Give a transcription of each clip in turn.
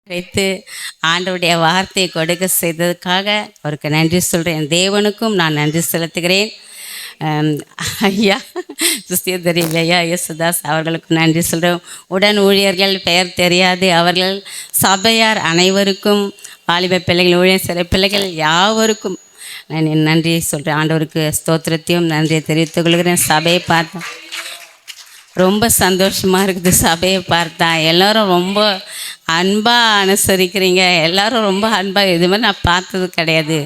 வைத்து ஆண்டவருடைய வார்த்தையை கொடுக்க செய்ததுக்காக அவருக்கு நன்றி சொல்கிறேன். தேவனுக்கும் நான் நன்றி செலுத்துகிறேன். ஐயா சுஸ்தியர் ஐயா யேசுதாஸ் அவர்களுக்கும் நன்றி சொல்கிறோம். உடன் ஊழியர்கள் பெயர் தெரியாது அவர்கள் சபையார் அனைவருக்கும் வாலிப பிள்ளைகள் ஊழியர் சில பிள்ளைகள் யாவருக்கும் நான் என் நன்றியை சொல்கிறேன். ஆண்டவருக்கு ஸ்தோத்திரத்தையும் நன்றியை தெரிவித்துக் கொள்கிறேன். சபையை பார்த்தேன், ரொம்ப சந்தோஷமாக இருக்குது. சபையை பார்த்தா எல்லோரும் ரொம்ப அன்பாக அனுசரிக்கிறீங்க. எல்லோரும் ரொம்ப அன்பாக, இது மாதிரி நான் பார்த்தது கிடையாது.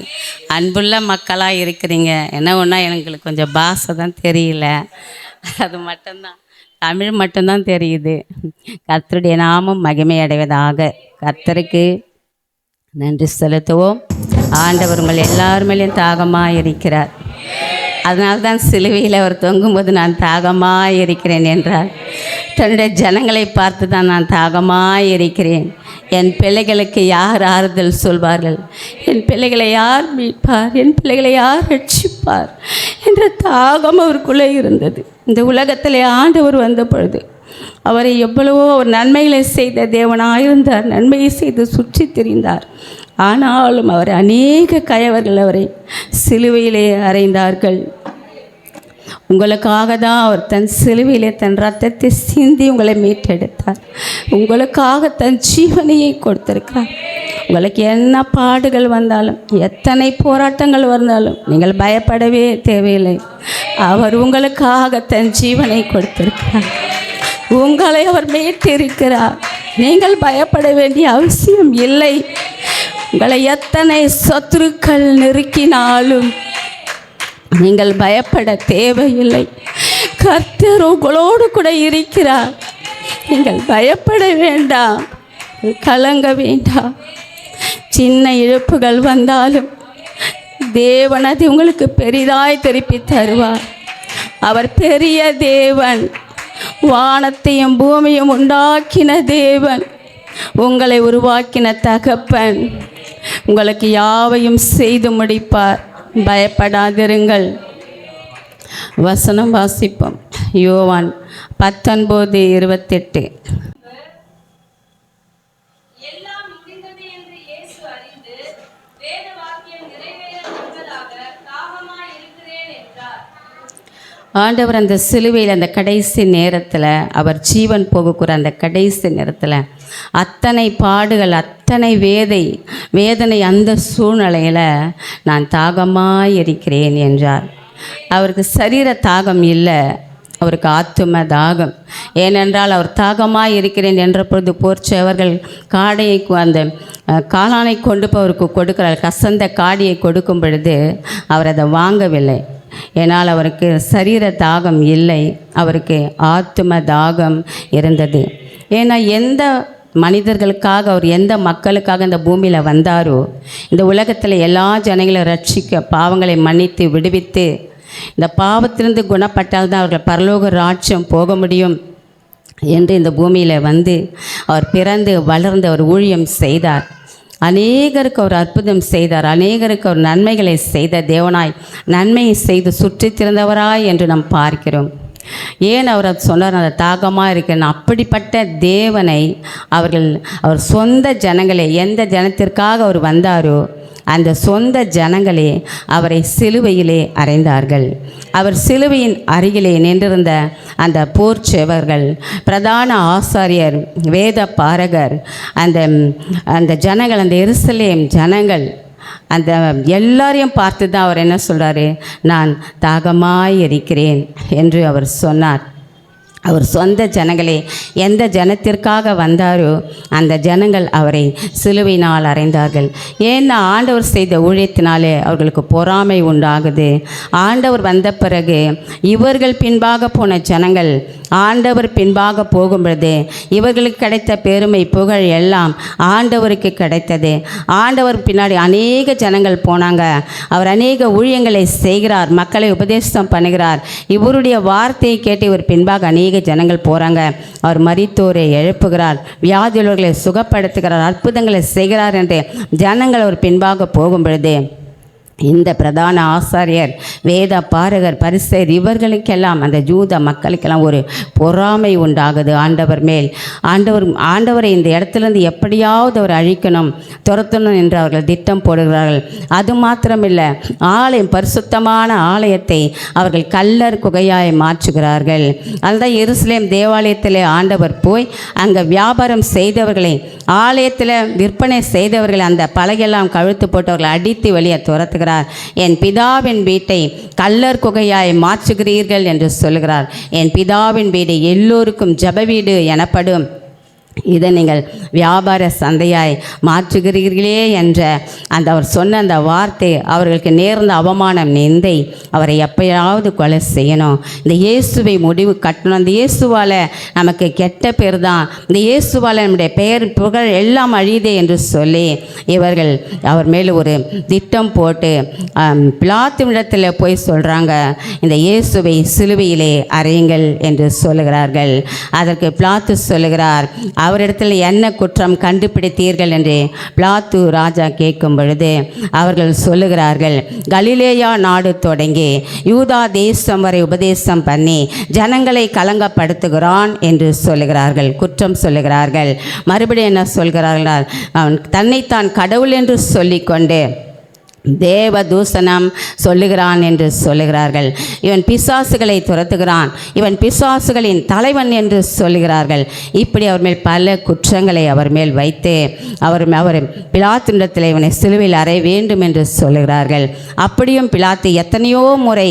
அன்புள்ள மக்களாக இருக்கிறீங்க. என்ன ஒன்றா எங்களுக்கு கொஞ்சம் பாஷை தான் தெரியல, அது மட்டும்தான், தமிழ் மட்டும்தான் தெரியுது. கர்த்தருடைய நாமம் மகிமை அடைவதாக. கர்த்தருக்கு நன்றி செலுத்துவோம். ஆண்டவர் உங்கள் எல்லார் மேலேயும் தாகமாக இருக்கிறார். அதனால்தான் சிலுவையில் அவர் தொங்கும்போது நான் தாகமாக இருக்கிறேன் என்றார். தன்னுடைய ஜனங்களை பார்த்து தான் நான் தாகமாக இருக்கிறேன். என் பிள்ளைகளுக்கு யார் ஆறுதல் சொல்வார்கள், என் பிள்ளைகளை யார் மீட்பார், என் பிள்ளைகளை யார் ரட்சிப்பார் என்ற தாகம் அவருக்குள்ளே இருந்தது. இந்த உலகத்தில் ஆண்டவர் வந்த பொழுது அவரை எவ்வளவோ ஒரு நன்மைகளை செய்த தேவனாயிருந்தார். நன்மையை செய்து சுற்றி திரிந்தார். ஆனாலும் அவர் அநேக கயவர்கள் அவரை சிலுவையிலே அறைந்தார்கள். உங்களுக்காக தான் அவர் தன் சிலுவையிலே தன் ரத்தத்தை சிந்தி உங்களை மீட்டெடுத்தார். உங்களுக்காக தன் ஜீவனையை கொடுத்திருக்கிறார். உங்களுக்கு என்ன பாடுகள் வந்தாலும், எத்தனை போராட்டங்கள் வந்தாலும் நீங்கள் பயப்படவே தேவையில்லை. அவர் உங்களுக்காக தன் ஜீவனை கொடுத்திருக்கிறார். உங்களை அவர் மீட்டிருக்கிறார். நீங்கள் பயப்பட வேண்டிய அவசியம் இல்லை. உங்களை எத்தனை சத்துருக்கள் நெருக்கினாலும் நீங்கள் பயப்பட தேவையில்லை. கர்த்தர் உங்களோடு கூட இருக்கிறார். நீங்கள் பயப்பட வேண்டாம், கலங்க வேண்டாம். சின்ன இழப்புகள் வந்தாலும் தேவன் அதை உங்களுக்கு பெரிதாய் திருப்பி தருவார். அவர் பெரிய தேவன், வானத்தையும் பூமியும் உண்டாக்கின தேவன், உங்களை உருவாக்கின தகப்பன். உங்களுக்கு யாவையும் செய்து முடிப்பார். பயப்படாதிருங்கள். வசனம் வாசிப்போம். யோவான் 19:28. ஆண்டவர் அந்த சிலுவையில் அந்த கடைசி நேரத்தில், அவர் ஜீவன் போகக்கூட அந்த கடைசி நேரத்தில் அத்தனை பாடுகள், அத்தனை வேதனை, அந்த சூழ்நிலையில் நான் தாகமாக இருக்கிறேன் என்றார். அவருக்கு சரீர தாகம் இல்லை, அவருக்கு ஆத்தும தாகம். ஏனென்றால் அவர் தாகமாக இருக்கிறேன் என்ற பொழுது போர்ச்சவர்கள் காடையை, அந்த காளானை கொண்டு போய் அவருக்கு கொடுக்கிறார். கசந்த காடியை கொடுக்கும் பொழுது அவர் அதை வாங்கவில்லை. ஏனால் அவருக்கு சரீர தாகம் இல்லை, அவருக்கு ஆத்தும தாகம் இருந்தது. ஏன்னா எந்த மனிதர்களுக்காக, அவர் எந்த மக்களுக்காக இந்த பூமியில் வந்தாரோ, இந்த உலகத்தில் எல்லா ஜனங்களையும் ரட்சிக்க, பாவங்களை மன்னித்து விடுவித்து, இந்த பாவத்திலிருந்து குணப்பட்டால் தான் அவர்கள் பரலோக ராஜ்யம் போக முடியும் என்று இந்த பூமியில் வந்து அவர் பிறந்து வளர்ந்து அவர் ஊழியம் செய்தார். அநேகருக்கு அவர் அற்புதம் செய்தார். அநேகருக்கு அவர் நன்மைகளை செய்த தேவனாய், நன்மையை செய்து சுற்றி திறந்தவராய் என்று நாம் பார்க்கிறோம். ஏன் அவர் அது சொன்னார், அந்த தாகமாக இருக்கிறேன். அப்படிப்பட்ட தேவனை அவர் சொந்த ஜனங்களே, எந்த ஜனத்திற்காக அவர் வந்தாரோ அந்த சொந்த ஜனங்களே அவரை சிலுவையிலே அறைந்தார்கள். அவர் சிலுவையின் அருகிலே நின்றிருந்த அந்த போர்ச்செவர்கள், பிரதான ஆசாரியர், வேத பாரகர், அந்த ஜனங்கள், அந்த எருசலேம் ஜனங்கள், அந்த எல்லாரையும் பார்த்து தான் அவர் என்ன சொல்கிறாரு, நான் தாகமாய் இருக்கிறேன் என்று அவர் சொன்னார். அவர் சொந்த ஜனங்களே, எந்த ஜனத்திற்காக வந்தாரோ அந்த ஜனங்கள் அவரை சிலுவையினால் அறைந்தார்கள். ஏன்னா ஆண்டவர் செய்த ஊழியத்தினாலே அவர்களுக்கு பொறாமை உண்டாகுது. ஆண்டவர் வந்த பிறகு இவர்கள் பின்பாக போன ஜனங்கள் ஆண்டவர் பின்பாக போகும் பொழுது இவர்களுக்கு கிடைத்த பெருமை, புகழ் எல்லாம் ஆண்டவருக்கு கிடைத்தது. ஆண்டவர் பின்னாடி அநேக ஜனங்கள் போனாங்க. அவர் அநேக ஊழியங்களை செய்கிறார், மக்களை உபதேசம் பண்ணுகிறார். இவருடைய வார்த்தையை கேட்டு இவர் பின்பாக அநேக ஜனங்கள் போகிறாங்க. அவர் மரித்தோரை எழுப்புகிறார், வியாதியுள்ளவர்களை சுகப்படுத்துகிறார், அற்புதங்களை செய்கிறார் என்று ஜனங்கள் அவர் பின்பாக போகும் பொழுது இந்த பிரதான ஆசாரியர், வேத பாரகர், பரிசேயர் இவர்களுக்கெல்லாம், அந்த ஜூத மக்களுக்கெல்லாம் ஒரு பொறாமை உண்டாகுது ஆண்டவர் மேல். ஆண்டவரை இந்த இடத்துலேருந்து எப்படியாவது அவர் அழிக்கணும், துரத்தணும் என்று அவர்கள் திட்டம் போடுகிறார்கள். அது மாத்திரமில்லை, ஆலயம், பரிசுத்தமான ஆலயத்தை அவர்கள் கல்லர் குகையாய் மாற்றுகிறார்கள். அதுதான் எருசலேம் தேவாலயத்தில் ஆண்டவர் போய் அங்கே வியாபாரம் செய்தவர்களை, ஆலயத்தில் விற்பனை செய்தவர்களை, அந்த பலகையெல்லாம் கழுத்து போட்டவர்களை அடித்து வெளியே துரத்துகிறார். என் பிதாவின் வீட்டை கல்லர் குகையாய் மாற்றுகிறீர்கள் என்று சொல்கிறார். என் பிதாவின் வீடு எல்லோருக்கும் ஜெப வீடு எனப்படும், இதை நீங்கள் வியாபார சந்தையாய் மாற்றுகிறீர்களே என்ற அந்த அவர் சொன்ன அந்த வார்த்தை அவர்களுக்கு நேர்ந்த அவமானம், நிந்தை. அவரை எப்பயாவது கொலை செய்யணும், இந்த இயேசுவை முடிவு கட்டணும், அந்த இயேசுவால் நமக்கு கெட்ட பேர் தான், இந்த இயேசுவால் நம்முடைய பெயர் புகழ் எல்லாம் அழியுதே என்று சொல்லி இவர்கள் அவர் மேல் ஒரு திட்டம் போட்டு பிலாத்துவிடத்தில் போய் சொல்கிறாங்க, இந்த இயேசுவை சிலுவையிலே அறையுங்கள் என்று சொல்லுகிறார்கள். அதற்கு பிலாத்து சொல்லுகிறார், அவரிடத்தில் என்ன குற்றம் கண்டுபிடித்தீர்கள் என்று பிலாத்து ராஜா கேட்கும் பொழுது அவர்கள் சொல்லுகிறார்கள், கலிலேயா நாடு தொடங்கி யூதா தேசம் வரை உபதேசம் பண்ணி ஜனங்களை கலங்கப்படுத்துகிறான் என்று சொல்லுகிறார்கள், குற்றம் சொல்லுகிறார்கள். மறுபடியும் என்ன சொல்கிறார்கள், அவன் தன்னைத்தான் கடவுள் என்று சொல்லிக்கொண்டு தேவ தூஷணம் சொல்லுகிறான் என்று சொல்லுகிறார்கள். இவன் பிசாசுகளை துரத்துகிறான், இவன் பிசாசுகளின் தலைவன் என்று சொல்லுகிறார்கள். இப்படி அவர் மேல் பல குற்றங்களை அவர் மேல் வைத்து அவர் பிலாத்தினிடத்தில் இவனை சிலுவையில் அறைய வேண்டும் என்று சொல்லுகிறார்கள். அப்படியும் பிலாத்து எத்தனையோ முறை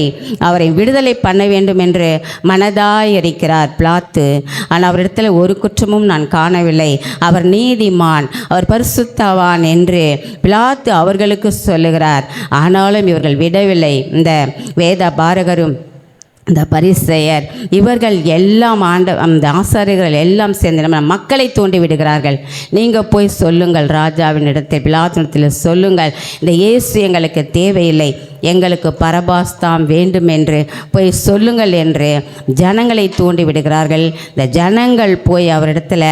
அவரை விடுதலை பண்ண வேண்டும் என்று மனதாய் இருக்கிறார் பிலாத்து. ஆனால் அவரிடத்தில் ஒரு குற்றமும் நான் காணவில்லை, அவர் நீதிமான், அவர் பரிசுத்தவான் என்று பிலாத்து அவர்களுக்கு சொல்லுகிறார். ஆனாலும் இவர்கள் விடவில்லை. இந்த வேத பாரகரும் இந்த பரிசேயர் இவர்கள் எல்லாம் அந்த ஆசாரியர்கள் எல்லாம் சேர்ந்து நம்ம மக்களை தூண்டி விடுகிறார்கள். நீங்கள் போய் சொல்லுங்கள், ராஜாவின் இடத்தில் பிலாத்தினிடத்தில் சொல்லுங்கள், இந்த இயேசு எங்களுக்கு தேவையில்லை, எங்களுக்கு பரபாஸ் தான் வேண்டும் என்று போய் சொல்லுங்கள் என்று ஜனங்களை தூண்டி விடுகிறார்கள். இந்த ஜனங்கள் போய் அவரிடத்துல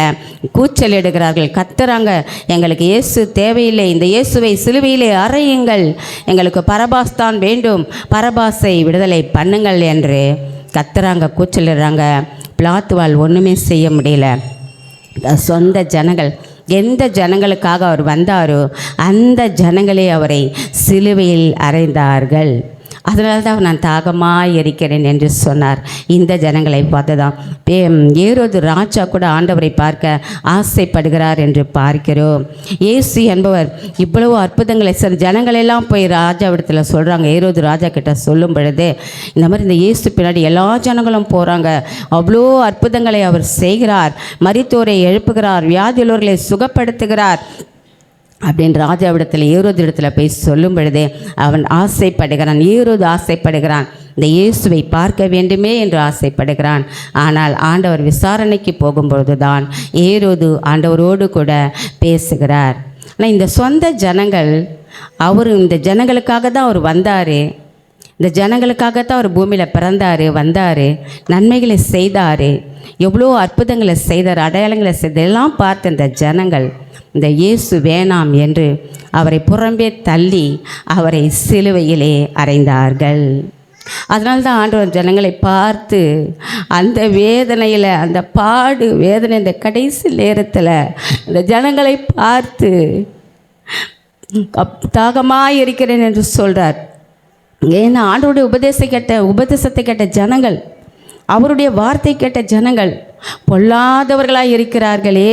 கூச்சலிடுகிறார்கள், கத்துறாங்க, எங்களுக்கு இயேசு தேவையில்லை, இந்த இயேசுவை சிலுவையிலே அறையுங்கள், எங்களுக்கு பரபாஸ் தான் வேண்டும், பரபாஸை விடுதலை பண்ணுங்கள் என்று கத்துறாங்க, கூச்சலிடுறாங்க. பிலாத்துவால் ஒன்றுமே செய்ய முடியல. சொந்த ஜனங்கள், எந்த ஜனங்களுக்காக அவர் வந்தாரோ அந்த ஜனங்களே அவரை சிலுவையில் அறைந்தார்கள். அதனால தான் நான் தாகமாக இருக்கிறேன் என்று சொன்னார். இந்த ஜனங்களை பார்த்து தான் ஏரோது ராஜா கூட ஆண்டவரை பார்க்க ஆசைப்படுகிறார் என்று பார்க்கிறோம். இயேசு என்பவர் இவ்வளவு அற்புதங்களை ஜனங்களெல்லாம் போய் ராஜாவிடத்தில் சொல்கிறாங்க. ஏரோது ராஜா கிட்ட சொல்லும் பொழுது இந்த மாதிரி இந்த இயேசு பின்னாடி எல்லா ஜனங்களும் போகிறாங்க, அவ்வளோ அற்புதங்களை அவர் செய்கிறார், மரித்தோரை எழுப்புகிறார், வியாதியுள்ளவர்களை சுகப்படுத்துகிறார் அப்படின்னு ராஜாவிடத்தில் ஏரோது இடத்துல போய் சொல்லும் பொழுதே அவன் ஆசைப்படுகிறான். ஏரோது ஆசைப்படுகிறான், இந்த இயேசுவை பார்க்க வேண்டுமே என்று ஆசைப்படுகிறான். ஆனால் ஆண்டவர் விசாரணைக்கு போகும்பொழுது தான் ஏரோது ஆண்டவரோடு கூட பேசுகிறார். ஆனால் இந்த சொந்த ஜனங்கள், அவர் இந்த ஜனங்களுக்காக தான் அவர் வந்தார், இந்த ஜனங்களுக்காகத்தான் அவர் பூமியில் பிறந்தார், வந்தார், நன்மைகளை செய்தார், எவ்வளோ அற்புதங்களை செய்தார், அடையாளங்களை செய்தெல்லாம் பார்த்த இந்த ஜனங்கள் இந்த இயேசு வேணாம் என்று அவரை புறம்பே தள்ளி அவரை சிலுவையிலே அறைந்தார்கள். அதனால தான் ஆண்டவர் ஜனங்களை பார்த்து அந்த வேதனையில், அந்த பாடு வேதனை, இந்த கடைசி நேரத்தில் இந்த ஜனங்களை பார்த்து தாகமாக இருக்கிறேன் என்று சொல்கிறார். ஏன்னா ஆண்டவருடைய உபதேசத்தை கேட்ட ஜனங்கள், அவருடைய வார்த்தை கேட்ட ஜனங்கள் பொல்லாதவர்களாக இருக்கிறார்களே,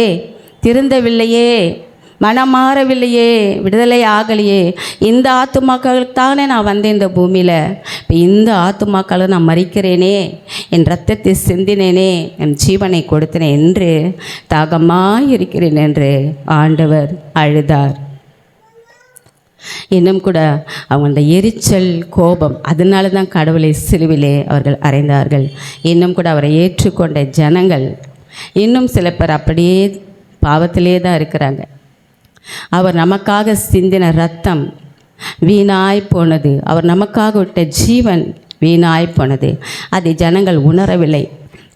திருந்தவில்லையே, மனம் மாறவில்லையே, விடுதலை ஆகலையே, இந்த ஆத்துமாக்களுக்கு தானே நான் வந்தேன் இந்த பூமியில், இப்போ இந்த ஆத்துமாக்களை நான் மறிக்கிறேனே, என் இரத்தத்தை சிந்தினேனே, என் ஜீவனை கொடுத்தேனே என்று தாகமாக இருக்கிறேன் என்று ஆண்டவர் அழுதார். இன்னும் கூட அவங்க அந்த எரிச்சல், கோபம், அதனால தான் கடவுளை சிலுவிலே அவர்கள் அறைந்தார்கள். இன்னும் கூட அவரை ஏற்றுக்கொண்ட ஜனங்கள் இன்னும் சில பேர் அப்படியே பாவத்திலே தான் இருக்கிறாங்க. அவர் நமக்காக சிந்தின ரத்தம் வீணாய் போனது, அவர் நமக்காக விட்ட ஜீவன் வீணாய் போனது. அதை ஜனங்கள் உணரவில்லை.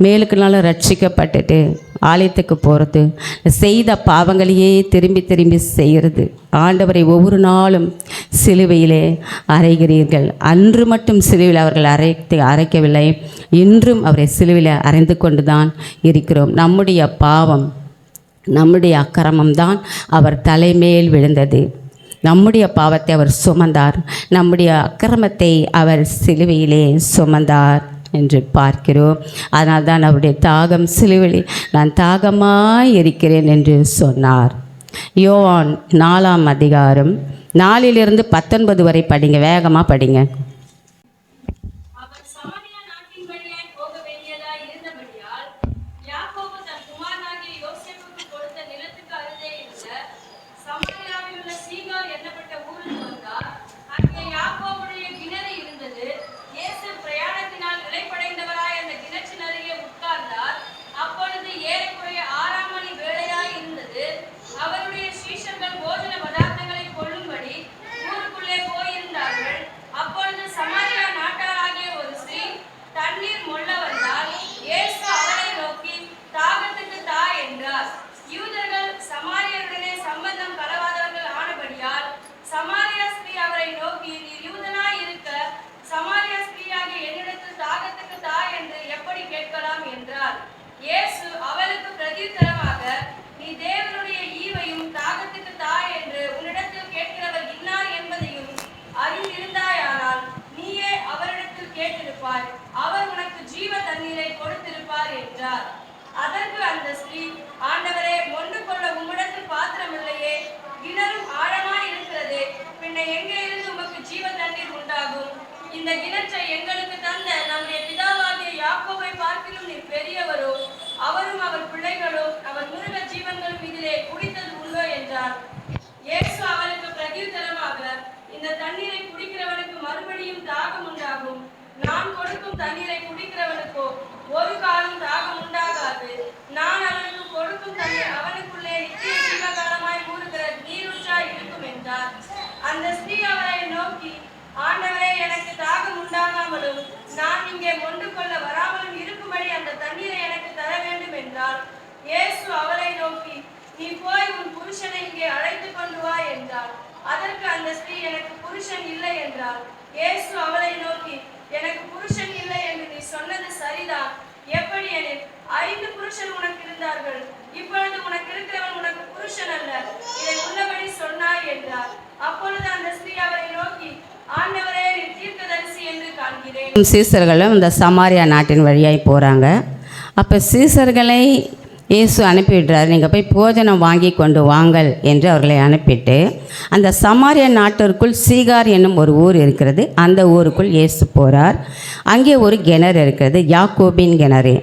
மேலுக்கு நாள் ரட்சிக்கப்பட்டுட்டு ஆலயத்துக்கு போகிறது, செய்த பாவங்களையே திரும்பி திரும்பி செய்கிறது. ஆண்டவரை ஒவ்வொரு நாளும் சிலுவையிலே அறைகிறீர்கள். அன்று மட்டும் சிலுவையில் அவர்கள் அரைக்கவில்லை, இன்றும் அவரை சிலுவையில் அறைந்து கொண்டு தான் இருக்கிறோம். நம்முடைய பாவம், நம்முடைய அக்கிரமம்தான் அவர் தலைமேல் விழுந்தது. நம்முடைய பாவத்தை அவர் சுமந்தார், நம்முடைய அக்கிரமத்தை அவர் சிலுவையிலே சுமந்தார் என்று பார்க்கிறோம். அதனால் தான் அவருடைய தாகம் சிலுவையில் நான் தாகமாய் இருக்கிறேன் என்று சொன்னார். யோவான் 4ஆம் அதிகாரம் 4 to 19 வரை படிங்க, வேகமாக படிங்க. அதற்கு அந்த ஸ்திரீ, ஆண்டவரே, மொண்டு கொள்ள உம்மிடத்தில் பாத்திரம் இல்லையே, கிணறும் ஆழமாய் இருக்கிறதே, பின்ன எங்கே இருந்து உமக்கு ஜீவ தண்ணீர் உண்டாகும்? இந்த கிணற்றை எங்களுக்கு தந்த நம்முடைய பிதாவாகிய யாக்கோபை பார்க்கிலும் நீர் பெரியவரோ, அவரும் அவர் பிள்ளைகளோ அவர் மிருக ஜீவன்களும் இதிலே குடித்தது உண்டோ என்றார். இயேசு அவருக்கு பிரதியுத்தரமாக, இந்த தண்ணீரை குடிக்கிறவனுக்கு மறுபடியும் தாகம் உண்டாகும். நான் கொடுக்கும் தண்ணீரை குடிக்கிறவனுக்கோ ஒரு காலம் தாகம் உண்டாகாது. நான் அவனுக்கு கொடுக்கும் தண்ணீர் அவனுக்குள்ளே நித்திய ஜீவகாலமாய் ஊறுகிற நீரூற்றாய் இருக்கும் என்றார். அந்த ஸ்திரீ அவரை நோக்கி, ஆண்டவரே, எனக்கு தாகம் உண்டாகாமலும் நான் இங்கே மொண்டு கொள்ள வராமலும் இருக்கும்படி அந்த தண்ணீரை எனக்கு தர வேண்டும் என்றார். இயேசு அவளை நோக்கி, நீ போய் உன் புருஷனை இங்கே அழைத்து கொண்டு வா என்றார். அதற்கு அந்த ஸ்திரீ, எனக்கு புருஷன் இல்லை என்றார். இயேசு அவளை நோக்கி, எனக்கு புருஷன் இல்லை என்று நீ சொன்னது சரிதான். எப்படி எனில் 5 புருஷன் உனக்கு இருந்தார்கள், இப்பொழுது உனக்கு இருக்கிறவன் உனக்கு புருஷன் அல்ல. இதை உள்ளபடி சொன்னாய் என்றார். அப்பொழுது அந்த ஸ்திரீ அவரை நோக்கி, ஆண்டவரே, நீ தீர்க்கதரிசி என்று காண்கிறேன். சீசர்களும் இந்த சமாரியா நாட்டின் வழியாய் போகிறாங்க. அப்போ சீசர்களை இயேசு அனுப்பிவிடுறார், நீங்கள் போய் போஜனம் வாங்கி கொண்டு வாங்கள் என்று அவர்களை அனுப்பிட்டு அந்த சமாரியா நாட்டிற்குள் சீகார் என்னும் ஒரு ஊர் இருக்கிறது. அந்த ஊருக்குள் இயேசு போகிறார். அங்கே ஒரு கிணறு இருக்கிறது, யாக்கோபின் கிணறு.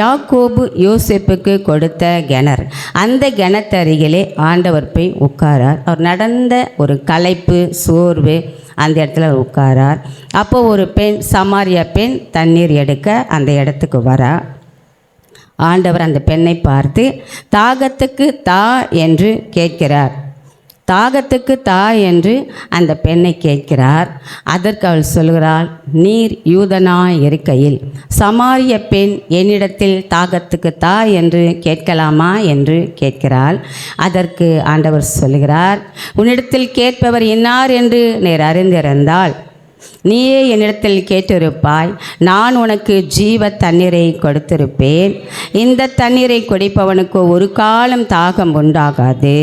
யாக்கோபு யோசேப்புக்கு கொடுத்த கிணறு. அந்த கிணத்தருகிலே ஆண்டவர் போய் உட்காரார். அவர் நடந்த ஒரு களைப்பு, சோர்வு, அந்த இடத்துல உட்காரார். அப்போ ஒரு பெண், சமாரியா பெண் தண்ணீர் எடுக்க அந்த இடத்துக்கு வரா. ஆண்டவர் அந்த பெண்ணை பார்த்து, தாகத்துக்கு தா என்று கேட்கிறார். தாகத்துக்கு தா என்று அந்த பெண்ணை கேட்கிறார். அதற்கு அவள் சொல்கிறாள், நீர் யூதனாய் இருக்கையில் சமாரிய பெண் என்னிடத்தில் தாகத்துக்கு தா என்று கேட்கலாமா என்று கேட்கிறாள். அதற்கு ஆண்டவர் சொல்கிறார், உன்னிடத்தில் கேட்பவர் இன்னார் என்று நீர் அறிந்திருந்தால் நீயே என்னிடத்தில் கேட்டிருப்பாய், நான் உனக்கு ஜீவ தண்ணீரை கொடுத்திருப்பேன். இந்த தண்ணீரை குடிப்பவனுக்கு ஒரு காலம் தாகம் உண்டாகாது.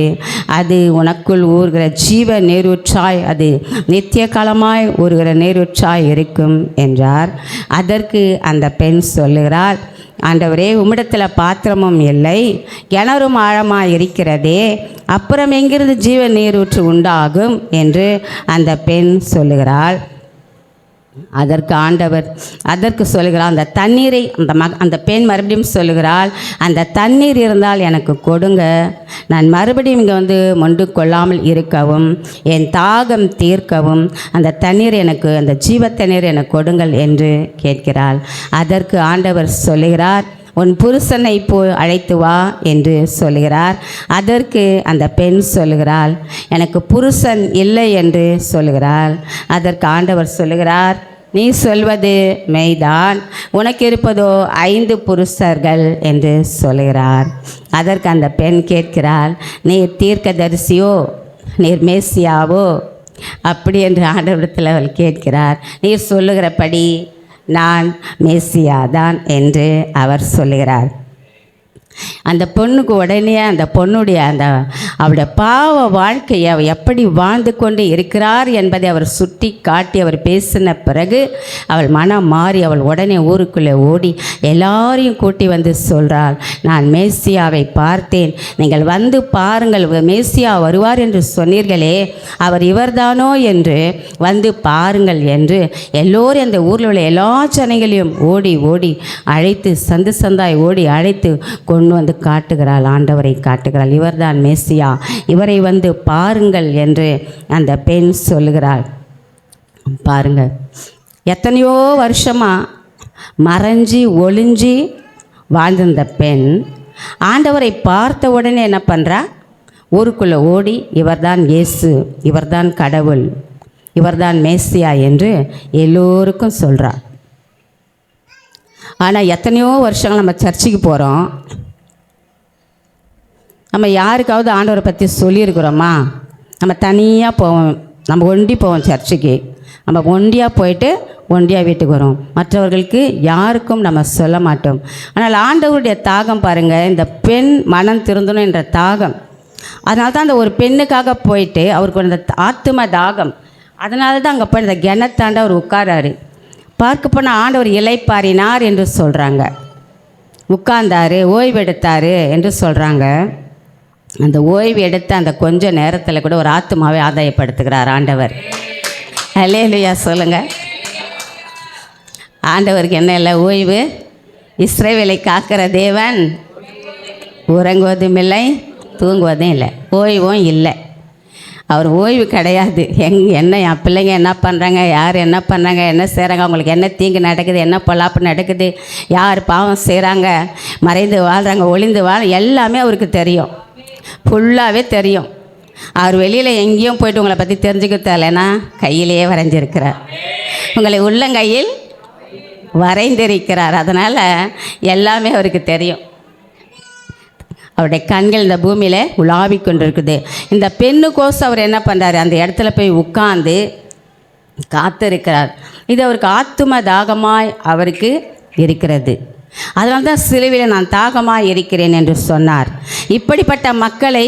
அது உனக்குள் ஊறுகிற ஜீவ நீரூற்றாய், அது நித்திய காலமாய் ஊறுகிற நீரூற்றாய் இருக்கும் என்றார். அதற்கு அந்த பெண் சொல்லுகிறார், ஆண்டவரே, உம்மிடத்தில் பாத்திரமும் இல்லை, கிணறும் ஆழமாக இருக்கிறதே, அப்புறம் எங்கிருந்து ஜீவ நீரூற்று உண்டாகும் என்று அந்த பெண் சொல்லுகிறாள். அதற்கு ஆண்டவர் சொல்லுகிறார், அந்த தண்ணீரை அந்த பெண் மறுபடியும் சொல்லுகிறாள், அந்த தண்ணீர் இருந்தால் எனக்கு கொடுங்க, நான் மறுபடியும் இங்கே வந்து மொண்டு கொள்ளாமல் இருக்கவும், என் தாகம் தீர்க்கவும் அந்த தண்ணீர் எனக்கு, அந்த ஜீவ தண்ணீர் எனக்கு கொடுங்கள் என்று கேட்கிறாள். அதற்கு ஆண்டவர் சொல்லுகிறார், உன் புருஷனை போய் அழைத்து வா என்று சொல்லுகிறார். அதற்கு அந்த பெண் சொல்லுகிறாள், எனக்கு புருஷன் இல்லை என்று சொல்லுகிறாள். அதற்கு ஆண்டவர் சொல்லுகிறார், நீ சொல்வது மெய்தான், உனக்கு இருப்பதோ 5 புருஷர்கள் என்று சொல்கிறார். அதற்கு அந்த பெண் கேட்கிறாள், நீர் தீர்க்கதரிசியோ, நீர் மேசியாவோ? அப்படி என்று ஆண்டவரிடத்தில் அவள் கேட்கிறார். நீர் சொல்லுகிறபடி நான் மேசியாதான் என்று அவர் சொல்லுகிறார். அந்த பொண்ணுக்கு உடனே அந்த பொண்ணுடைய அவருடைய பாவ வாழ்க்கையை அவர் எப்படி வாழ்ந்து கொண்டு இருக்கிறார் என்பதை அவர் சுட்டி காட்டி அவர் பேசின பிறகு அவள் மனம் மாறி அவள் உடனே ஊருக்குள்ளே ஓடி எல்லாரையும் கூட்டி வந்து சொல்கிறாள், நான் மேசியாவை பார்த்தேன், நீங்கள் வந்து பாருங்கள், மேசியா வருவார் என்று சொன்னீர்களே, அவர் இவர்தானோ என்று வந்து பாருங்கள் என்று எல்லோரும் அந்த ஊரில் உள்ள எல்லா ஜனங்களையும் ஓடி ஓடி அழைத்து சந்து சந்தாய் ஓடி அழைத்து கொண்டு வந்து காட்டுகிறாள், ஆண்டவரை காட்டுகிறாள். இவர்தான் மேசியா, இவரை வந்து பாருங்கள் என்று அந்த பெண் சொல்லுகிறாள். பாருங்கள், எத்தனையோ வருஷமாக மறைஞ்சி ஒளிஞ்சி வாழ்ந்திருந்த பெண் ஆண்டவரை பார்த்த உடனே என்ன பண்ணுறா, ஊருக்குள்ளே ஓடி இவர்தான் இயேசு, இவர்தான் கடவுள், இவர்தான் மேசியா என்று எல்லோருக்கும் சொல்கிறார். ஆனால் எத்தனையோ வருஷங்கள் நம்ம சர்ச்சுக்கு போகிறோம், நம்ம யாருக்காவது ஆண்டவரை பற்றி சொல்லியிருக்கிறோமா? நம்ம தனியாக போவோம், நம்ம ஒண்டி போவோம் சர்ச்சுக்கு, நம்ம ஒண்டியாக போயிட்டு ஒண்டியாக வீட்டுக்கு வரோம், மற்றவர்களுக்கு யாருக்கும் நம்ம சொல்ல மாட்டோம். ஆனால் ஆண்டவருடைய தாகம் பாருங்கள், இந்த பெண் மனம் திருந்தணும் என்ற தாகம், அதனால தான் அந்த ஒரு பெண்ணுக்காக போயிட்டு அவருக்கு அந்த ஆத்தும தாகம், அதனால தான் அங்கே போய் அந்த கிணத்தாண்ட அவர் உட்காராரு. பார்க்க போனால் ஆண்டவர் இளைப்பாறினார் என்று சொல்கிறாங்க, உட்கார்ந்தார், ஓய்வெடுத்தார் என்று சொல்கிறாங்க. அந்த ஓய்வு எடுத்த அந்த கொஞ்ச நேரத்தில் கூட ஒரு ஆத்துமாவை ஆதாயப்படுத்துகிறார் ஆண்டவர். அல்லேலூயா சொல்லுங்கள். ஆண்டவருக்கு என்ன இல்லை ஓய்வு? இஸ்ரவேலை காக்கிற தேவன் உறங்குவதும் இல்லை, தூங்குவதும் இல்லை, ஓய்வும் இல்லை. அவர் ஓய்வு கிடையாது. என்ன என் பிள்ளைங்க என்ன பண்ணுறாங்க, யார் என்ன பண்ணுறாங்க, என்ன செய்கிறாங்க, அவங்களுக்கு என்ன தீங்கு நடக்குது, என்ன பொல்லாப்பு நடக்குது, யார் பாவம் செய்கிறாங்க, மறைந்து வாழ்கிறாங்க, ஒளிந்து எல்லாமே அவருக்கு தெரியும், ஃபுல்லாகவே தெரியும். அவர் வெளியில் எங்கேயும் போய்ட்டு உங்களை பற்றி தெரிஞ்சுக்க தேவைன்னா கையிலேயே வரைஞ்சிருக்கிறார், உங்களை உள்ளங்கையில் வரைந்திருக்கிறார். அதனால் எல்லாமே அவருக்கு தெரியும். அவருடைய கண்கள் இந்த பூமியில் உலாவி கொண்டிருக்குது. இந்த பெண்ணுக்கோசம் அவர் என்ன பண்ணுறாரு, அந்த இடத்துல போய் உட்கார்ந்து காத்திருக்கிறார். இது அவருக்கு ஆத்தும தாகமாய் அவருக்கு இருக்கிறது. அதனால தான் சிலுவையில் நான் தாகமாக இருக்கிறேன் என்று சொன்னார். இப்படிப்பட்ட மக்களை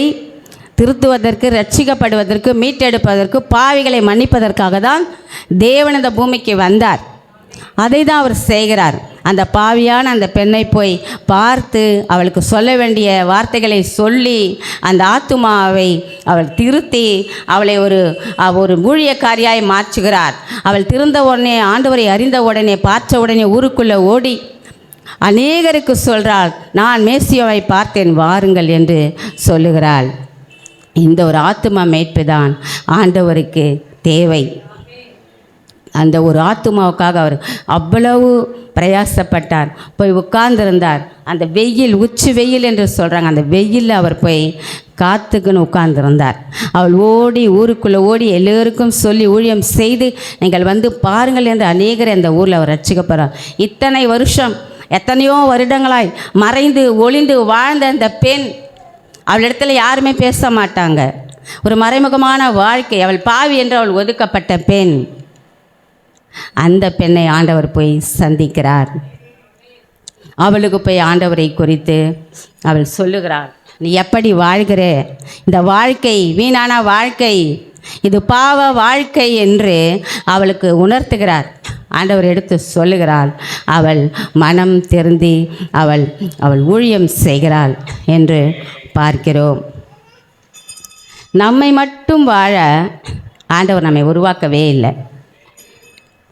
திருத்துவதற்கு, ரட்சிக்கப்படுவதற்கு, மீட்டெடுப்பதற்கு, பாவிகளை மன்னிப்பதற்காக தான் தேவன் இந்த பூமிக்கு வந்தார். அதை தான் அவர் செய்கிறார். அந்த பாவியான அந்த பெண்ணை போய் பார்த்து அவளுக்கு சொல்ல வேண்டிய வார்த்தைகளை சொல்லி அந்த ஆத்துமாவை அவள் திருத்தி அவளை ஒரு ஊழியக்காரியாய் மாற்றுகிறார். அவள் திருந்த உடனே, ஆண்டவரை அறிந்த உடனே, பார்த்த உடனே ஊருக்குள்ளே ஓடி அநேகருக்கு சொல்கிறாள், நான் மேசியாவை பார்த்தேன், வாருங்கள் என்று சொல்லுகிறாள். இந்த ஒரு ஆத்துமா மீட்பு தான் ஆண்டவருக்கு தேவை. அந்த ஒரு ஆத்துமாவுக்காக அவர் அவ்வளவு பிரயாசப்பட்டார். போய் உட்கார்ந்துருந்தார். அந்த வெயில், உச்சி வெயில் என்று சொல்கிறாங்க, அந்த வெயிலில் அவர் போய் காத்துக்குன்னு உட்கார்ந்துருந்தார். அவள் ஓடி ஊருக்குள்ளே ஓடி எல்லோருக்கும் சொல்லி ஊழியம் செய்து நீங்கள் வந்து பாருங்கள் என்று அநேகர் அந்த ஊரில் அவர் ரட்சிக்கப்படுறார். இத்தனை வருஷம், எத்தனையோ வருடங்களாய் மறைந்து ஒளிந்து வாழ்ந்த அந்த பெண், அவளிடத்தில் யாருமே பேச மாட்டாங்க, ஒரு மறைமுகமான வாழ்க்கை, அவள் பாவி என்று அவள் ஒதுக்கப்பட்ட பெண். அந்த பெண்ணை ஆண்டவர் போய் சந்திக்கிறார். அவளுக்கு போய் ஆண்டவரை குறித்து அவள் சொல்லுகிறாள், நீ எப்படி வாழ்கிற, இந்த வாழ்க்கை வீணான வாழ்க்கை, இது பாவ வாழ்க்கை என்று அவளுக்கு உணர்த்துகிறார். ஆண்டவர் எடுத்து சொல்லுகிறாள். அவள் மனம் திருந்தி அவள் ஊழியம் செய்கிறாள் என்று பார்க்கிறோம். நம்மை மட்டும் வாழ ஆண்டவர் நம்மை உருவாக்கவே இல்லை.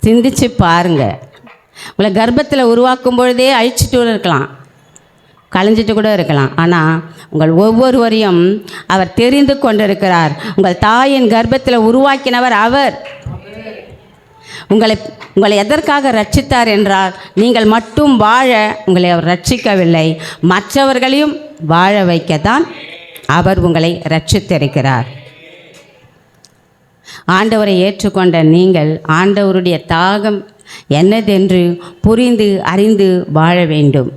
சிந்திச்சு பாருங்க. உங்களை கர்ப்பத்தில் உருவாக்கும் பொழுதே அழிச்சிட்டு இருக்கலாம், களைஞ்சிட்டு கூட இருக்கலாம். ஆனால் உங்கள் ஒவ்வொருவரையும் அவர் தெரிந்து கொண்டிருக்கிறார். உங்கள் தாயின் கர்ப்பத்தில் உருவாக்கினவர் அவர். உங்களை எதற்காக ரட்சித்தார் என்றால், நீங்கள் மட்டும் வாழ உங்களை அவர் ரட்சிக்கவில்லை, மற்றவர்களையும் வாழ வைக்கத்தான் அவர் உங்களை ரட்சித்திருக்கிறார். ஆண்டவரை ஏற்றுக்கொண்ட நீங்கள், ஆண்டவருடைய தாகம் என்னதென்று புரிந்து அறிந்து வாழ வேண்டும்.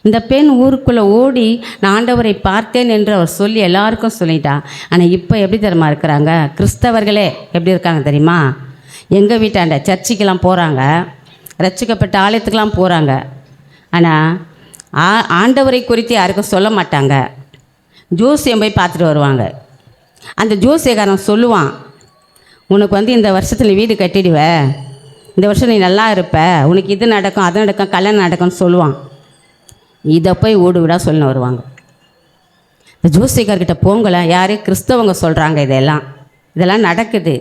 இந்த பெண் ஊருக்குள்ளே ஓடி நான் ஆண்டவரை பார்த்தேன் என்று அவர் சொல்லி எல்லாருக்கும் சொல்லிட்டா. ஆனால் இப்போ எப்படி தெரியுமா இருக்கிறாங்க? கிறிஸ்தவர்களே எப்படி இருக்காங்க தெரியுமா? எங்கள் வீட்டாண்ட சர்ச்சுக்கெல்லாம் போகிறாங்க, ரட்சிக்கப்பட்ட ஆலயத்துக்கெல்லாம் போகிறாங்க. ஆனால் ஆண்டவரை குறித்து யாருக்கும் சொல்ல மாட்டாங்க. ஜோசியம் போய் பார்த்துட்டு வருவாங்க. அந்த ஜோசியக்காரன் சொல்லுவான், உனக்கு வந்து இந்த வருஷத்தில் வீடு கட்டிடுவ, இந்த வருஷம் நீ நல்லா இருப்ப, உனக்கு இது நடக்கும் அது நடக்கும் கல்யாணம் நடக்கும்னு சொல்லுவான். இதை போய் ஊடு விடா சொல்லின்னு வருவாங்க. இந்த ஜோசியக்கார்கிட்ட போங்கலை, யாரே கிறிஸ்தவங்க சொல்கிறாங்க, இதெல்லாம் நடக்குது.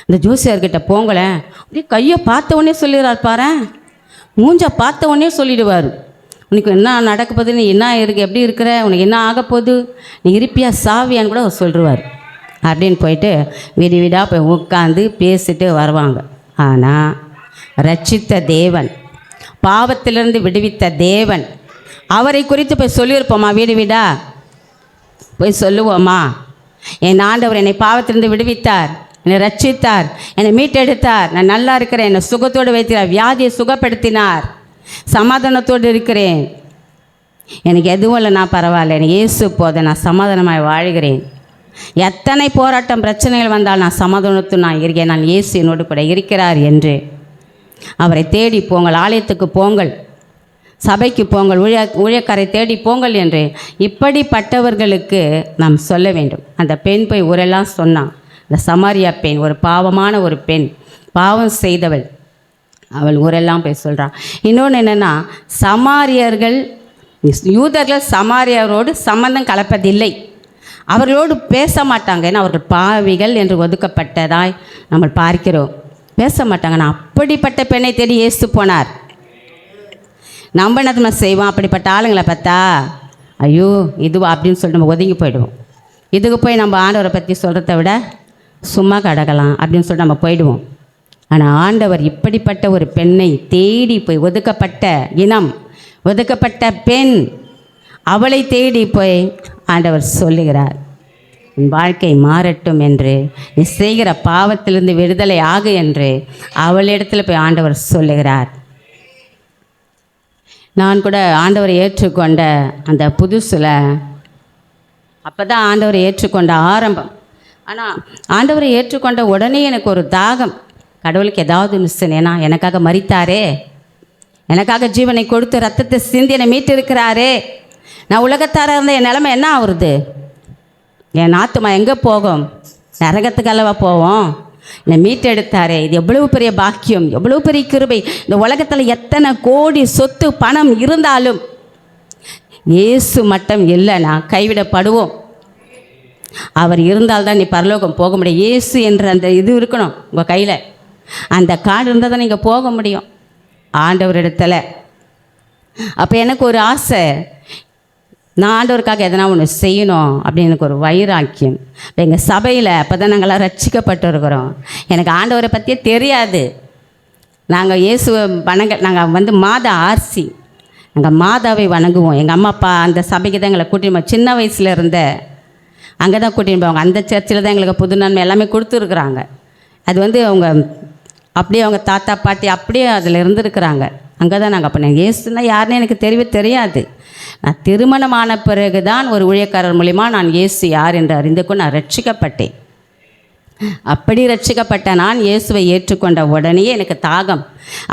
இந்த ஜோசியர்கிட்ட போங்கலை, அப்படியே கையை பார்த்த உடனே சொல்லிடுறார் பாரு, மூஞ்சா பார்த்த உடனே சொல்லிடுவார். உனக்கு என்ன நடக்க போகுது, நீ என்ன இருக்கு, எப்படி இருக்கிற, உனக்கு என்ன ஆக போகுது, நீ இருப்பியா சாவியான்னு கூட அவர் சொல்லிடுவார். அப்படின்னு போயிட்டு வீடு வீடாக போய் உட்காந்து பேசிட்டு வருவாங்க. ஆனால் ரட்சித்த தேவன், பாவத்திலிருந்து விடுவித்த தேவன், அவரை குறித்து போய் சொல்லியிருப்போமா? வீடு வீடா போய் சொல்லுவோமா? என் ஆண்டவர் என்னை பாவத்திலிருந்து விடுவித்தார், என்னை ரட்சித்தார், என்னை மீட்டெடுத்தார், நான் நல்லா இருக்கிறேன், என்னை சுகத்தோடு வைத்தார், வியாதியை சுகப்படுத்தினார், சமாதானத்தோடு இருக்கிறேன், எனக்கு எதுவும் இல்லை, நான் பரவாயில்ல, எனக்கு இயேசு போத, நான் சமாதானமாய் வாழ்கிறேன், எத்தனை போராட்டம் பிரச்சனைகள் வந்தால் நான் சமாதானத்து நான் இருக்கேன், நான் இயேசு என்னோடு கூட இருக்கிறார் என்று அவரை தேடி போங்கள், ஆலயத்துக்கு போங்கள், சபைக்கு போங்கள், ஊழியக்காரை தேடி போங்கள் என்று இப்படிப்பட்டவர்களுக்கு நாம் சொல்ல வேண்டும். அந்த பெண் போய் ஊரெல்லாம் சொன்னான். இந்த சமாரியா பெண் ஒரு பாவமான ஒரு பெண், பாவம் செய்தவள், அவள் ஊரெல்லாம் போய் சொல்கிறான். இன்னொன்று என்னென்னா, சமாரியர்கள் யூதர்கள் சமாரியரோடு சம்பந்தம் கலப்பதில்லை, அவர்களோடு பேச மாட்டாங்க. ஏன்னா அவர்கள் பாவிகள் என்று ஒதுக்கப்பட்டதாய் நம்ம பார்க்கிறோம், பேச மாட்டாங்க. நான் அப்படிப்பட்ட பெண்ணை தேடி இயேசு போனார். நம்ம என்ன செய்வோம்? அப்படிப்பட்ட ஆளுங்களை பார்த்தா ஐயோ இதுவா அப்படின்னு சொல்லிட்டு நம்ம ஒதுங்கி போயிடுவோம். இதுக்கு போய் நம்ம ஆண்டவரை பற்றி சொல்கிறத விட சும்மா கிடக்கலாம் அப்படின்னு சொல்லிட்டு நம்ம போயிடுவோம். ஆனால் ஆண்டவர் இப்படிப்பட்ட ஒரு பெண்ணை தேடி போய், ஒதுக்கப்பட்ட இனம், ஒதுக்கப்பட்ட பெண், அவளை தேடி போய் ஆண்டவர் சொல்லுகிறார், உன் வாழ்க்கை மாறட்டும் என்று, நீ செய்கிற பாவத்திலிருந்து விடுதலை ஆகு என்று அவளிடத்தில் போய் ஆண்டவர் சொல்லுகிறார். நான் கூட ஆண்டவரை ஏற்றுக்கொண்ட அந்த புதுசில் அப்போ தான் ஆண்டவரை ஏற்றுக்கொண்ட ஆரம்பம். ஆனால் ஆண்டவரை ஏற்றுக்கொண்ட உடனே எனக்கு ஒரு தாகம், கடவுளுக்கு ஏதாவது மிஸ்ஸன், ஏன்னா எனக்காக மரித்தாரே, எனக்காக ஜீவனை கொடுத்து ரத்தத்தை சிந்தி என்னை மீட்டு இருக்கிறாரே, நான் உலகத்தாராக இருந்த என் நிலைமை என்ன ஆகுறது? என் ஆத்துமா எங்கே போகும்? நரகத்துக்கு அல்லவா போவோம்? என்னை மீட்டெடுத்தாரே, இது எவ்வளவு பெரிய பாக்கியம், எவ்வளவு பெரிய கிருபை. இந்த உலகத்தில் எத்தனை கோடி சொத்து பணம் இருந்தாலும் இயேசு மட்டும் இல்லைன்னா கைவிடப்படுவோம். அவர் இருந்தால்தான் நீ பரலோகம் போக முடியும். இயேசு என்ற அந்த இது இருக்கணும் உங்கள் கையில், அந்த கார்டு இருந்தால் தான் நீங்கள் போக முடியும் ஆண்டவரிடத்தில். அப்போ எனக்கு ஒரு ஆசை, நான் ஆண்டவருக்காக எதனா ஒன்று செய்யணும் அப்படின்னு எனக்கு ஒரு வைராக்கியம். இப்போ எங்கள் சபையில் அப்போ தான் நாங்கள்லாம் ரட்சிக்கப்பட்டு இருக்கிறோம். எனக்கு ஆண்டவரை பற்றியே தெரியாது. நாங்கள் இயேசுவை நாங்கள் வந்து மாதா ஆர்சி, நாங்கள் மாதாவை வணங்குவோம். எங்கள் அம்மா அப்பா அந்த சபைக்கு தான் எங்களை கூட்டின்னு போவோம். சின்ன வயசில் இருந்த அங்கே தான் கூட்டின்னு போவாங்க. அந்த சர்ச்சில் தான் எங்களுக்கு புது நன்மை எல்லாமே கொடுத்துருக்குறாங்க. அது வந்து அவங்க அப்படியே அவங்க தாத்தா பாட்டி அப்படியே அதில் இருந்துருக்குறாங்க. அங்கே தான் நாங்கள் அப்போ நாங்கள் இயேசுனா யாருன்னு எனக்கு தெரியாது. நான் திருமணமான பிறகு தான் ஒரு ஊழியக்காரர் மூலிமா நான் இயேசு யார் என்று அறிந்துக்கும் நான் ரட்சிக்கப்பட்டேன். அப்படி ரட்சிக்கப்பட்ட நான் இயேசுவை ஏற்றுக்கொண்ட உடனே எனக்கு தாகம்,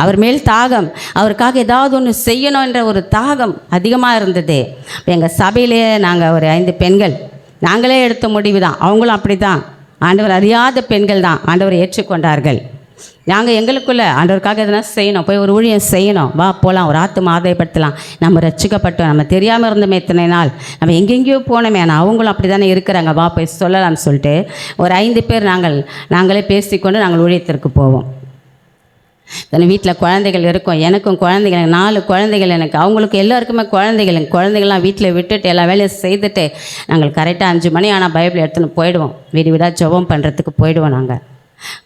அவர் மேல் தாகம், அவருக்காக ஏதாவது ஒன்று செய்யணும் என்ற ஒரு தாகம் அதிகமாக இருந்தது. எங்கள் சபையிலே நாங்கள் ஒரு 5 பெண்கள், நாங்களே எடுத்த முடிவு தான், அவங்களும் அப்படி தான், ஆண்டவர் அறியாத பெண்கள் தான் ஆண்டவரை ஏற்றுக்கொண்டார்கள். நாங்கள் எங்களுக்குள்ளே ஆண்டவருக்காக எதனா செய்யணும், போய் ஒரு ஊழியம் செய்யணும், வா போகலாம், ஒரு ஆத்துமா ஆதாயப்படுத்தலாம், நம்ம ரட்சிக்கப்பட்டோம், நம்ம தெரியாமல் இருந்தோமே இத்தனை நாள், நம்ம எங்கெங்கேயோ போனோமே, ஆனால் அவங்களும் அப்படி தானே இருக்கிறாங்க, வா போய் சொல்லலாம்னு சொல்லிட்டு ஒரு 5 பேர் நாங்களே பேசிக்கொண்டு நாங்கள் ஊழியத்திற்கு போவோம். தன் வீட்டில் குழந்தைகள் இருக்கும், எனக்கும் குழந்தைகள், 4 குழந்தைகள் எனக்கு, அவங்களுக்கு எல்லாருக்குமே குழந்தைகள்லாம் வீட்டில் விட்டுட்டு எல்லா வேலையும் செய்துட்டு நாங்கள் கரெக்டாக 5 மணி ஆனால் பைபிள் எடுத்துன்னு போயிடுவோம், வீடு வீடாக ஜெபம் பண்ணுறதுக்கு போயிடுவோம். நாங்கள்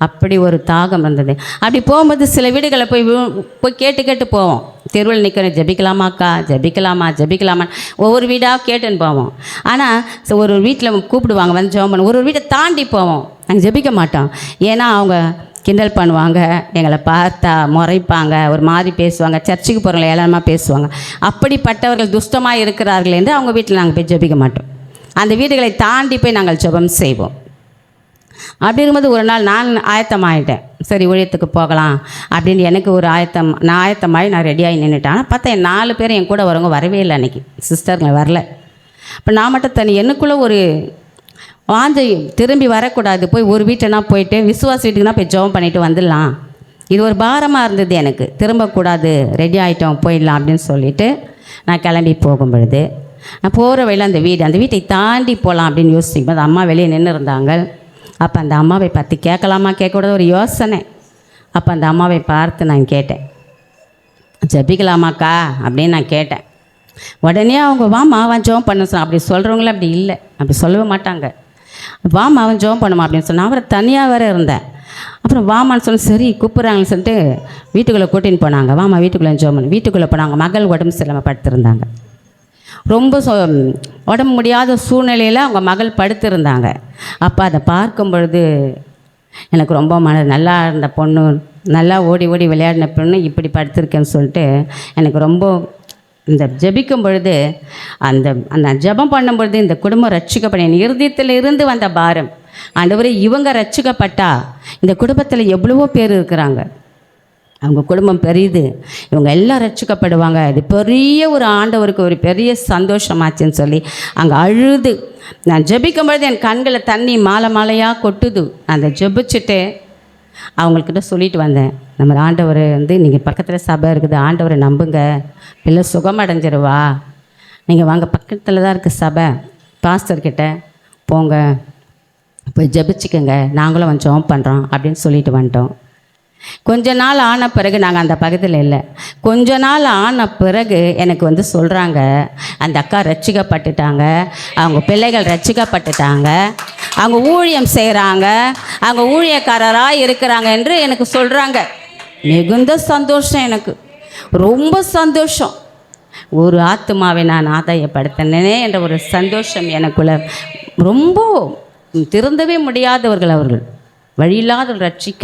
அப்படி ஒரு தாகம் இருந்தது. அப்படி போகும்போது சில வீடுகளை போய் கேட்டு போவோம். தெருவில் நிற்கிறோம், ஜெபிக்கலாமா ஒவ்வொரு வீடாக கேட்டுன்னு போவோம். ஆனால் ஒரு வீட்டில் கூப்பிடுவாங்க வந்து ஜெபம் பண்ண, ஒரு வீட்டை தாண்டி போவோம், நாங்கள் ஜெபிக்க மாட்டோம். ஏன்னா அவங்க கிண்டல் பண்ணுவாங்க, எங்களை பார்த்தா முறைப்பாங்க, ஒரு மாதிரி பேசுவாங்க, சர்ச்சுக்கு போகிறவங்களை ஏளனமாக பேசுவாங்க. அப்படிப்பட்டவர்கள் துஷ்டமாக இருக்கிறார்கள் என்று அவங்க வீட்டில் நாங்கள் போய் ஜெபிக்க மாட்டோம். அந்த வீடுகளை தாண்டி போய் நாங்கள் ஜெபம் செய்வோம். அப்படி இருக்கும்போது ஒரு நாள் நான் ஆயத்தமாகிட்டேன், சரி ஊழியத்துக்கு போகலாம் அப்படின்னு எனக்கு ஒரு நான் ஆயத்தமாகி நான் ரெடியாகி நின்றுட்டேன். ஆனால் பார்த்தா 4 பேர் என் கூட வரவங்க வரவே இல்லை, அன்றைக்கி சிஸ்டருங்க வரல. இப்போ நான் மட்டும் தனி எனக்குள்ளே ஒரு வாஞ்சை, திரும்பி வரக்கூடாது, போய் ஒரு வீட்டுனா போயிட்டு விசுவாச வீட்டுக்குனா போய் ஜெபம் பண்ணிவிட்டு வந்துடலாம். இது ஒரு பாரமாக இருந்தது எனக்கு, திரும்பக்கூடாது, ரெடி ஆகிட்டோம் போயிடலாம் அப்படின்னு சொல்லிவிட்டு நான் கிளம்பி போகும் பொழுது நான் போகிற வழியில் அந்த வீட்டை தாண்டி போகலாம் அப்படின்னு யோசிக்கும் போது அம்மா வெளியே நின்று இருந்தாங்க. அப்போ அந்த அம்மாவை பார்த்து கேட்கலாமா கேட்கக்கூடாது ஒரு யோசனை. அப்போ அந்த அம்மாவை பார்த்து நான் கேட்டேன், ஜெபிக்கலாமாக்கா அப்படின்னு நான் கேட்டேன். உடனே அவங்க வாமா அவன் ஜெபம் பண்ண சொன்ன. அப்படி சொல்கிறவங்கள அப்படி இல்லை, அப்படி சொல்லவே மாட்டாங்க. வாமா அவன் ஜெபம் பண்ணுமா அப்படின்னு சொன்னால் அவரை தனியாக வேறு இருந்தேன். அப்புறம் வாமான்னு சொன்ன, சரி கூப்பிட்றாங்கன்னு சொல்லிட்டு வீட்டுக்குள்ளே கூட்டின்னு போனாங்க. வாமா வீட்டுக்குள்ளே ஜெபம் பண்ணு. வீட்டுக்குள்ளே போனாங்க. மகள் உடம்பு சரியில்லாமல் படுத்திருந்தாங்க. ரொம்ப உடம்பு முடியாத சூழ்நிலையில் அவங்க மகள் படுத்திருந்தாங்க. அப்போ அதை பார்க்கும் பொழுது எனக்கு ரொம்ப நல்லா இருந்த பொண்ணு, நல்லா ஓடி ஓடி விளையாடின பொண்ணு இப்படி படுத்திருக்கேன்னு சொல்லிட்டு எனக்கு ரொம்ப இந்த ஜெபிக்கும் பொழுது அந்த ஜெபம் பண்ணும் பொழுது இந்த குடும்பம் ரட்சிக்கப்பட என் இருதயத்தில் இருந்து வந்த பாரம், ஆண்டவரே இவங்க ரட்சிக்கப்பட்டா இந்த குடும்பத்தில் எவ்வளவோ பேர் இருக்கிறாங்க, அவங்க குடும்பம் பெரியது, இவங்க எல்லாம் ரட்சிக்கப்படுவாங்க, இது பெரிய ஒரு ஆண்டவருக்கு ஒரு பெரிய சந்தோஷமாச்சுன்னு சொல்லி அங்கே அழுது நான் ஜெபிக்கும் பொழுது என் கண்களில் தண்ணி மாலை மாலையாக கொட்டுது. அந்த ஜெபிச்சுட்டு அவங்கக்கிட்ட சொல்லிட்டு வந்தேன், நம்ம ஆண்டவர் நீங்கள் பக்கத்தில் சபை இருக்குது, ஆண்டவரை நம்புங்க, இல்லை சுகமடைஞ்சிருவா, நீங்கள் வாங்க பக்கத்தில் தான் இருக்குது சபை, பாஸ்டர்கிட்ட போங்க, போய் ஜெபிச்சுக்கோங்க, நாங்களும் வந்து ஜெபம் பண்ணுறோம் அப்படின்னு சொல்லிட்டு வந்துட்டோம். கொஞ்ச நாள் ஆன பிறகு நாங்கள் அந்த பக்கத்தில் இல்லை. கொஞ்ச நாள் ஆன பிறகு எனக்கு சொல்கிறாங்க, அந்த அக்கா ரட்சிக்கப்பட்டுட்டாங்க, அவங்க பிள்ளைகள் ரட்சிக்கப்பட்டுட்டாங்க, அவங்க ஊழியம் செய்கிறாங்க, அவங்க ஊழியக்காரராக இருக்கிறாங்க என்று எனக்கு சொல்கிறாங்க. மிகுந்த சந்தோஷம், எனக்கு ரொம்ப சந்தோஷம். ஒரு ஆத்துமாவை நான் ஆதாயப்படுத்தினேனே என்ற ஒரு சந்தோஷம் எனக்குள்ள. ரொம்ப திருந்தவே முடியாதவர்கள் அவர்கள், வழியில்லாத ரட்சிக்க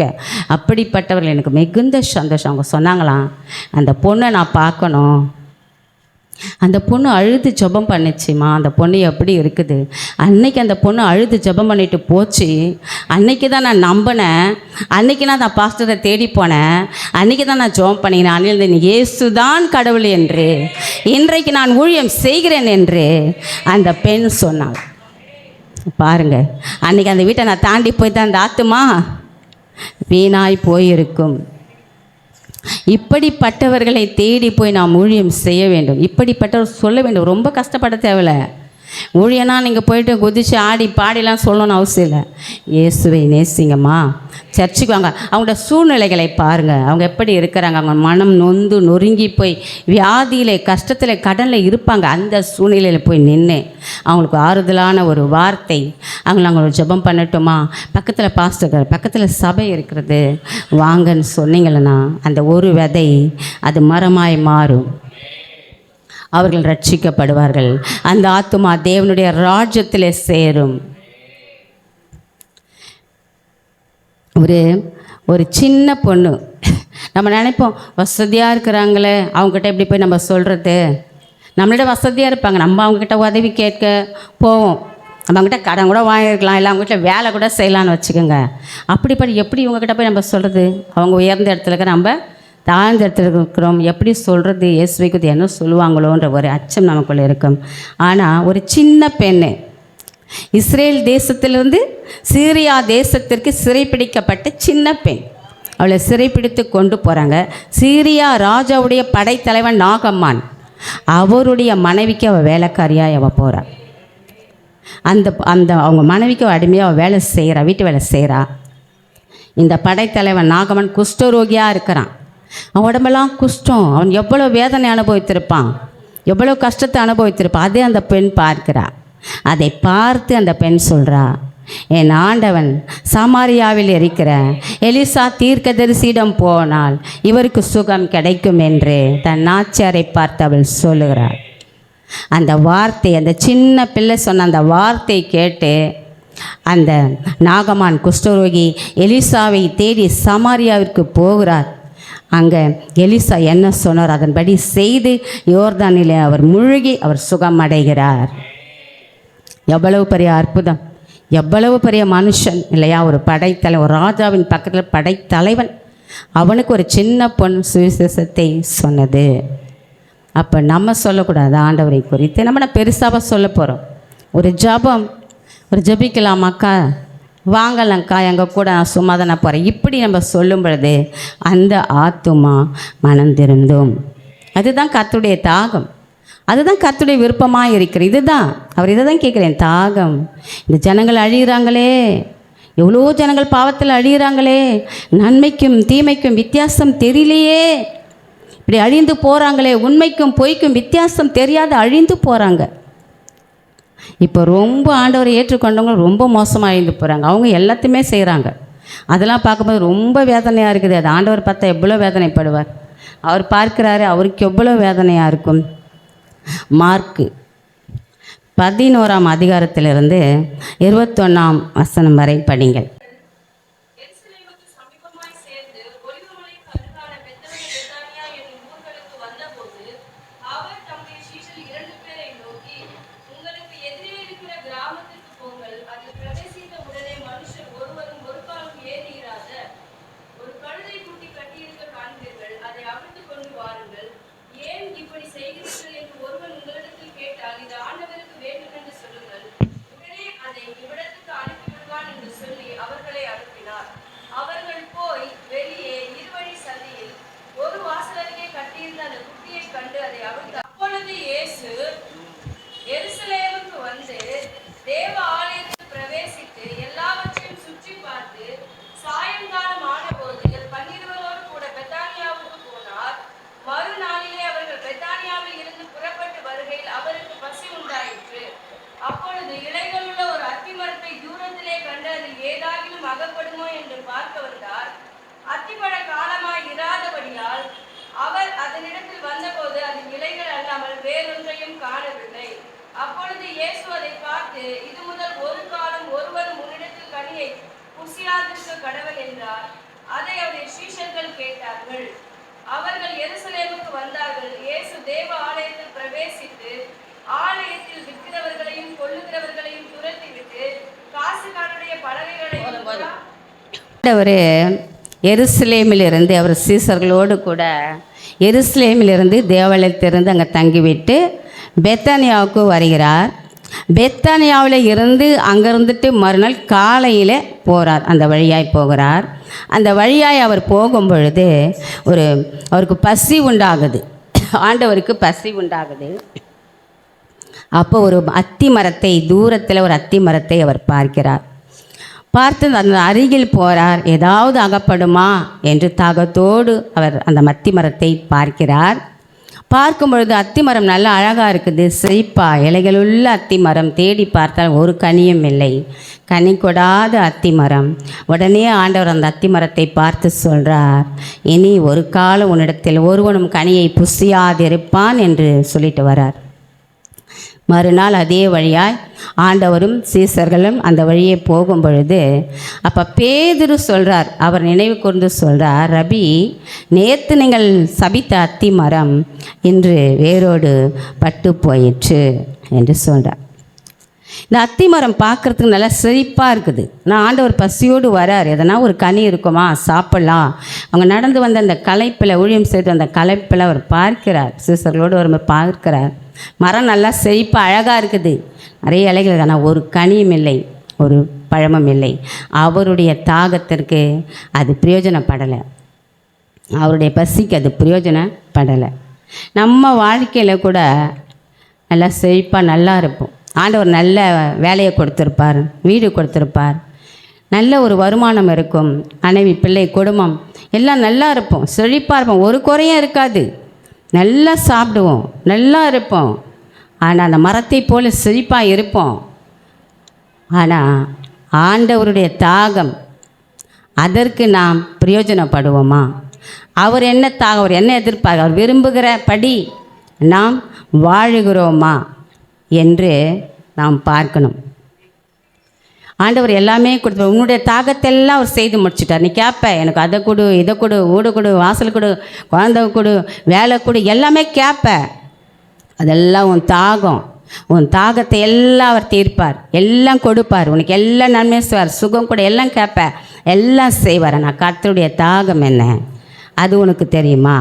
அப்படிப்பட்டவர்கள். எனக்கு மிகுந்த சந்தோஷம். அவங்க சொன்னாங்களாம், அந்த பொண்ணை நான் பார்க்கணும். அந்த பொண்ணு அழுது ஜெபம் பண்ணிச்சுமா, அந்த பொண்ணு எப்படி இருக்குது, அன்னைக்கு அந்த பொண்ணு அழுது ஜெபம் பண்ணிட்டு போச்சு, அன்னைக்கு தான் நான் நம்பினேன், அன்னைக்கு நான் பாஸ்டரை தேடி போனேன், அன்னைக்கு தான் நான் ஜெபம் பண்ணினேன், அன்னிலிருந்து இயேசு தான் கடவுள் என்று, இன்றைக்கு நான் ஊழியம் செய்கிறேன் என்று அந்த பெண் சொன்னாள். பாருங்க, அன்றைக்கி அந்த வீட்டை நான் தாண்டி போய் தான் அந்த ஆத்துமா வீணாய் போயிருக்கும். இப்படிப்பட்டவர்களை தேடி போய் நாம் ஊழியம் செய்ய வேண்டும். இப்படிப்பட்டவர் சொல்ல வேண்டும். ரொம்ப கஷ்டப்பட தேவையில்லை. ஊழியனா நீங்கள் போயிட்டு குதிச்சு ஆடி பாடிலாம் சொல்லணும்னு அவசியம் இல்லை. இயேசுவை நேசிங்கம்மா, சர்ச்சுக்கு வாங்க. அவங்களோட சூழ்நிலைகளை பாருங்கள், அவங்க எப்படி இருக்கிறாங்க. அவங்க மனம் நொந்து நொறுங்கி போய் வியாதியில் கஷ்டத்தில் கடனில் இருப்பாங்க. அந்த சூழ்நிலையில் போய் நின்று அவங்களுக்கு ஆறுதலான ஒரு வார்த்தை, அவங்கள ஜெபம் பண்ணட்டுமா, பக்கத்தில் பாஸ்டர், பக்கத்தில் சபை இருக்கிறது, வாங்கன்னு சொன்னீங்களன்னா அந்த ஒரு விதை அது மரமாய் மாறும். அவர்கள் ரட்சிக்கப்படுவார்கள். அந்த ஆத்துமா தேவனுடைய ராஜ்யத்தில் சேரும். ஒரு சின்ன பொண்ணு, நம்ம நினைப்போம் வசதியாக இருக்கிறாங்களே, அவங்ககிட்ட எப்படி போய் நம்ம சொல்கிறது, நம்மளோட வசதியாக இருப்பாங்க, நம்ம அவங்கக்கிட்ட உதவி கேட்க போவோம், நம்ம அவங்ககிட்ட கடன் கூட வாங்கியிருக்கலாம், இல்லை அவங்ககிட்ட வேலை கூட செய்யலான்னு வச்சுக்கோங்க. அப்படிப்பட்ட எப்படி இவங்ககிட்ட போய் நம்ம சொல்கிறது, அவங்க உயர்ந்த இடத்துல இருக்க நம்ம தாழ்ந்த இடத்துல இருக்கிறோம், எப்படி சொல்கிறது, இயேசுவுக்கு என்ன சொல்லுவாங்களோன்ற ஒரு அச்சம் நமக்குள்ளே இருக்கும். ஆனால் ஒரு சின்ன பெண்ணு இஸ்ரேல் தேசத்திலிருந்து சீரியா தேசத்திற்கு சிறைப்பிடிக்கப்பட்ட சின்ன பெண், அவளை சிறைப்பிடித்து கொண்டு போகிறாங்க. சீரியா ராஜாவுடைய படைத்தலைவன் நாகம்மான், அவருடைய மனைவிக்கு அவள் வேலைக்காரியாக அவள் போகிறாள். அந்த அவங்க மனைவிக்கு அடிமையாக அவள் வேலை செய்கிறா, வீட்டு வேலை செய்கிறா. இந்த படைத்தலைவன் நாகம்மன் குஷ்டரோகியாக இருக்கிறான். அவன் உடம்பெல்லாம் குஷ்டம், அவன் எவ்வளோ வேதனை அனுபவித்திருப்பான், எவ்வளோ கஷ்டத்தை அனுபவித்திருப்பான். அதே அந்த பெண் பார்க்கிறா. அதை பார்த்து அந்த பெண் சொல்கிறா, என் ஆண்டவன் சமாரியாவில் இருக்கிற எலிசா தீர்க்கதரிசியிடம் போனால் இவருக்கு சுகம் கிடைக்கும் என்று தன் நாச்சியாரை பார்த்து அவள் சொல்லுகிறாள். அந்த வார்த்தை, அந்த சின்ன பிள்ளை சொன்ன அந்த வார்த்தை கேட்டு அந்த நாகமான் குஷ்டரோகி எலிசாவை தேடி சமாரியாவிற்கு போகிறார். அங்கே எலிசா என்ன சொன்னார் அதன்படி செய்து யோர்தானிலே அவர் முழுகி அவர் சுகமடைகிறார். எவ்வளவு பெரிய அற்புதம், எவ்வளவு பெரிய மனுஷன் இல்லையா! ஒரு படைத்தலைவன், ஒரு ராஜாவின் பக்கத்தில் படைத்தலைவன், அவனுக்கு ஒரு சின்ன பொன் சுவிசேஷத்தை சொன்னது. அப்போ நம்ம சொல்லக்கூடாது ஆண்டவரை குறித்து, நம்ம பெருசாக சொல்ல போகிறோம். ஒரு ஜபம், ஒரு ஜபிக்கலாமாக்கா, வாங்கலங்க்கா, எங்கள் கூட நான் சும்மா தானே போகிறேன், இப்படி நம்ம சொல்லும் பொழுது அந்த ஆத்துமா மனம் திருந்தும். அதுதான் கர்த்தருடைய தாகம், அதுதான் கர்த்தருடைய விருப்பமாக இருக்கிறது. இதுதான் அவர் இதை தான் கேட்குறேன், தாகம். இந்த ஜனங்கள் அழிகிறாங்களே, எவ்வளோ ஜனங்கள் பாவத்தில் அழிகிறாங்களே, நன்மைக்கும் தீமைக்கும் வித்தியாசம் தெரியலையே, இப்படி அழிந்து போகிறாங்களே, உண்மைக்கும் பொய்க்கும் வித்தியாசம் தெரியாத அழிந்து போகிறாங்க. இப்போ ரொம்ப ஆண்டவரை ஏற்றுக்கொண்டவங்க ரொம்ப மோசமாக அழிந்து போகிறாங்க. அவங்க எல்லாத்தையுமே செய்கிறாங்க. அதெல்லாம் பார்க்கும்போது ரொம்ப வேதனையாக இருக்குது. அது ஆண்டவர் பார்த்தா எவ்வளோ வேதனைப்படுவார். அவர் பார்க்குறாரு, அவருக்கு எவ்வளோ வேதனையாக இருக்கும். மார்க்கு 11ஆம் அதிகாரத்திலிருந்து 21ஆம் வசனம் வரை படிங்கள். எருசலேமுக்கு சமீபமாய் சேர்ந்து ஒலிவமலைக்கு அருகான பெத்லகேம், பெத்தானியா என்னும் ஊர்களுக்கு வந்தபோது அவர் தம்முடைய சீஷரில் 2 பேரை நோக்கி, உங்களுக்கு எதிரே இருக்கிற கிராமத்திற்கு போங்கள். அதில் பிரவேசித்த உடனே மனுஷர் ஒருவரும் ஒரு காலும் ஏறியிராத ஒரு கழுதை குட்டி கட்டியிருக்க காண்பீர்கள். அதை அவிழ்த்து கொண்டு வாருங்கள். ஏன் இப்படி செய்கிறீர்கள் என்று ஒருவன் உங்களிடத்தில் கேட்டால், இது ஆண்டவருக்கு வேண்டும் என்று சொல்லுங்கள். உடனே அதை இவ்விடத்துக்கு அனுப்பிவிடுவான் என்று சொல்லி அவர்களை அனுப்பினார். அவர்கள் போய் வெளியே இருவழி சந்தியில் ஒரு வாசலருகே கட்டியிருந்த அந்த குட்டியை கண்டு அதை அவிழ்த்தார். அப்பொழுது இயேசு எருசலேமுக்கு வந்து தேவ ஆலயத்தில் பிரவேசித்து எல்லாவற்றையும் சுற்றி பார்த்து சாயங்காலம் ஆனபோது 12 கூட பெத்தானியாவுக்கு போனார். மறுநாளிலே அவர்கள் பெத்தானியாவில் இருந்து புறப்பட்டு வருகையில் அவருக்கு பசி உண்டாயிற்று. அப்பொழுது இலைகளுள்ள ஒரு அத்திமரத்தை தூரத்திலே கண்டு அதில் ஏதாகிலும் அகப்படுமோ என்று பார்க்க வந்தார். அத்திப்பழ காலமாய் இராதபடியால் அவர் அதனிடத்தில் வந்தபோது அதில் இலைகள் அல்லாமல் வேறொன்றையும் காணவில்லை. அப்பொழுது இயேசு அதை பார்த்து, இது முதல் ஒரு காலம் ஒருவரும் உன்னிடத்தில் கனியை புசியாதிருக்க கடவுள் என்றார். அதை அவருடைய சீஷர்கள் கேட்டார்கள். அவர்கள் எருசலேமுக்கு வந்தார்கள். இயேசு தேவ ஆலயத்தில் பிரவேசித்து ஆலயத்தில் விற்கிறவர்களையும் கொள்ளுகிறவர்களையும் துரத்திவிட்டு காசுக்காரருடைய பலகைகளையும் ஆண்டவர் எருசலேமிலிருந்து அவர் சீசர்களோடு கூட எருசலேமிலிருந்து தேவாலயத்திலிருந்து அங்கே தங்கிவிட்டு பெத்தானியாவுக்கு வருகிறார். பெத்தானியாவில் இருந்து அங்கே இருந்துட்டு மறுநாள் காலையில் போகிறார், அந்த வழியாய் போகிறார். அந்த வழியாய் அவர் போகும் பொழுது அவருக்கு பசி உண்டாகுது, ஆண்டவருக்கு பசி உண்டாகுது. அப்போ ஒரு அத்தி மரத்தை, தூரத்தில் ஒரு அத்தி மரத்தை அவர் பார்க்கிறார். பார்த்து அந்த அருகில் போகிறார், ஏதாவது அகப்படுமா என்று தாகத்தோடு அவர் அந்த அத்தி மரத்தை பார்க்கிறார். பார்க்கும் பொழுது அத்தி மரம் நல்லா அழகாக இருக்குது, செழிப்பா இலைகளுள்ள அத்தி மரம். தேடி பார்த்தால் ஒரு கனியும் இல்லை, கனி கொடாத அத்தி மரம். உடனே ஆண்டவர் அந்த அத்தி மரத்தை பார்த்து சொல்கிறார், இனி ஒரு காலம் உன்னிடத்தில் ஒருவனும் கனியை புசியாதிருப்பான் என்று சொல்லிட்டு வரார். மறுநாள் அதே வழியாய் ஆண்டவரும் சீசர்களும் அந்த வழியே போகும் பொழுது அப்போ பேதுரு சொல்கிறார், அவர் நினைவு கூர்ந்து சொல்கிறார், ரபி, நேற்று நீங்கள் சபித்த அத்தி மரம் இன்று வேரோடு பட்டு போயிற்று என்று சொல்கிறார். இந்த அத்தி மரம் பார்க்குறதுக்கு நல்லா செழிப்பாக இருக்குது. நான் ஆண்டவர் பசியோடு வரார், எதனா ஒரு கனி இருக்குமா சாப்பிட்லாம். அவங்க நடந்து வந்த அந்த களைப்பில், ஊழியம் செய்து அந்த களைப்பில் அவர் பார்க்கிறார், சீசர்களோடு ஒரு பார்க்கிறார். மரம் நல்லா செழிப்பாக அழகாக இருக்குது, நிறைய இலைகள், ஆனால் ஒரு கனியும் இல்லை, ஒரு பழமும் இல்லை. அவருடைய தாகத்திற்கு அது பிரயோஜனப்படலை, அவருடைய பசிக்கு அது பிரயோஜனப்படலை. நம்ம வாழ்க்கையில் கூட நல்லா செழிப்பாக நல்லா இருப்போம். ஆண்டவர் நல்ல வேலையை கொடுத்துருப்பார், வீடு கொடுத்துருப்பார், நல்ல ஒரு வருமானம் இருக்கும், மனைவி பிள்ளை குடும்பம் எல்லாம் நல்லா இருப்போம், செழிப்பாக இருப்போம், ஒரு குறையும் இருக்காது, நல்லா சாப்பிடுவோம், நல்லா இருப்போம். ஆனால் அந்த மரத்தை போல் செழிப்பாக இருப்போம். ஆனால் ஆண்டவருடைய தாகம், அதற்கு நாம் பிரயோஜனப்படுவோமா? அவர் என்ன தாகம், அவர் என்ன எதிர்பார்க்க, அவர் விரும்புகிற படி நாம் வாழுகிறோமா என்று நாம் பார்க்கணும். ஆண்டவர் எல்லாமே கொடுத்து உன்னுடைய தாகத்தெல்லாம் அவர் செய்து முடிச்சிட்டார். நீ கேட்ப, எனக்கு அதை கொடு, இதை கொடு, வீடு கொடு, வாசல் கொடு, குழந்தை கொடு, வேலை கொடு, எல்லாமே கேட்ப. அதெல்லாம் உன் தாகத்தை எல்லாம் அவர் தீர்ப்பார், எல்லாம் கொடுப்பார், உனக்கு எல்லாம் நன்மை செய்வார், சுகம் கூட எல்லாம் கேட்ப, எல்லாம் செய்வார். ஆனால் கர்த்தருடைய தாகம் என்ன அது உனக்கு தெரியுமா?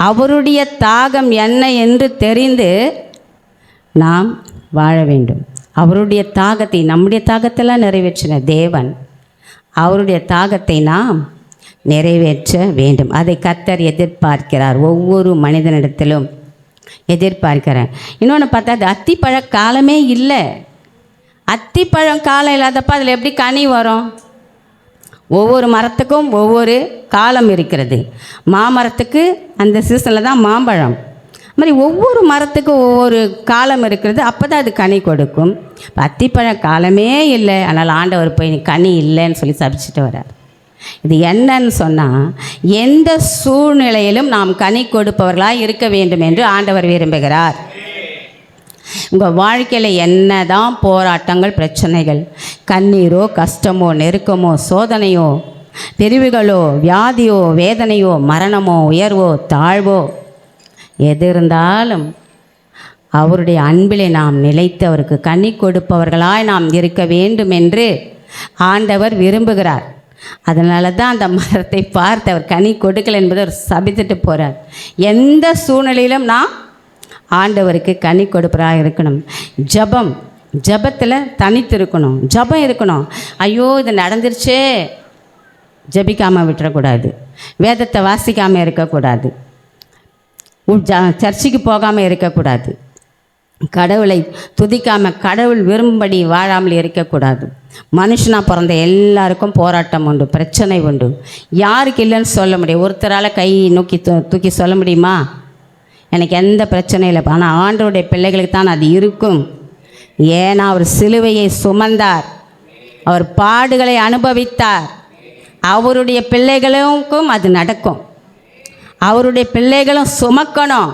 அவருடைய தாகம் என்ன என்று தெரிந்து நாம் வாழ வேண்டும். அவருடைய தாகத்தை, நம்முடைய தாகத்தெல்லாம் நிறைவேற்றின தேவன், அவருடைய தாகத்தை நாம் நிறைவேற்ற வேண்டும். அதை கர்த்தர் எதிர்பார்க்கிறார், ஒவ்வொரு மனிதனிடத்திலும் எதிர்பார்க்கிறேன். இன்னொன்று பார்த்தா, அது அத்திப்பழ காலமே இல்லை. அத்திப்பழம் காலம் இல்லாதப்ப அதில் எப்படி கனி வரும்? ஒவ்வொரு மரத்துக்கும் ஒவ்வொரு காலம் இருக்கிறது. மாமரத்துக்கு அந்த சீசனில் தான் மாம்பழம். அது மாதிரி ஒவ்வொரு மரத்துக்கும் ஒவ்வொரு காலம் இருக்கிறது, அப்போ தான் அது கனி கொடுக்கும். அத்திப்பழ காலமே இல்லை, அதனால் ஆண்டவர் போய் கனி இல்லைன்னு சொல்லி சபிச்சுட்டு வர்றார். இது என்னன்னு சொன்னால், எந்த சூழ்நிலையிலும் நாம் கனி கொடுப்பவர்களாக இருக்க வேண்டும் என்று ஆண்டவர் விரும்புகிறார். உங்கள் வாழ்க்கையில் என்ன தான் போராட்டங்கள், பிரச்சனைகள், கண்ணீரோ, கஷ்டமோ, நெருக்கமோ, சோதனையோ, பிரிவுகளோ, வியாதியோ, வேதனையோ, மரணமோ, உயர்வோ, தாழ்வோ எது இருந்தாலும் அவருடைய அன்பிலே நாம் நிலைத்து அவருக்கு கனி கொடுப்பவர்களாய் நாம் இருக்க வேண்டும் என்று ஆண்டவர் விரும்புகிறார். அதனால தான் அந்த மரத்தை பார்த்து அவர் கனி கொடுக்கல என்பதை அவர் சபித்துட்டு போகிறார். எந்த சூழ்நிலையிலும் நாம் ஆண்டவருக்கு கனி கொடுப்பவராக இருக்கணும். ஜபத்தில் தனித்து இருக்கணும், ஜபம் இருக்கணும். ஐயோ இது நடந்துருச்சே, ஜபிக்காமல் விட்டுறக்கூடாது, வேதத்தை வாசிக்காமல் இருக்கக்கூடாது, சர்ச்சுக்கு போகாமல் இருக்கக்கூடாது, கடவுளை துதிக்காமல் கடவுள் விரும்பும்படி வாழாமல் இருக்கக்கூடாது. மனுஷனாக பிறந்த எல்லாருக்கும் போராட்டம் உண்டு, பிரச்சனை உண்டு. யாருக்கு இல்லைன்னு சொல்ல முடியும்? ஒருத்தரால் கை தூக்கி சொல்ல முடியுமா எனக்கு எந்த பிரச்சனை இல்லை? ஆனால் ஆண்டவருடைய பிள்ளைகளுக்கு தான் அது இருக்கும். ஏன்னா அவர் சிலுவையை சுமந்தார், அவர் பாடுகளை அனுபவித்தார். அவருடைய பிள்ளைகளுக்கும் அது நடக்கும், அவருடைய பிள்ளைகளும் சுமக்கணும்.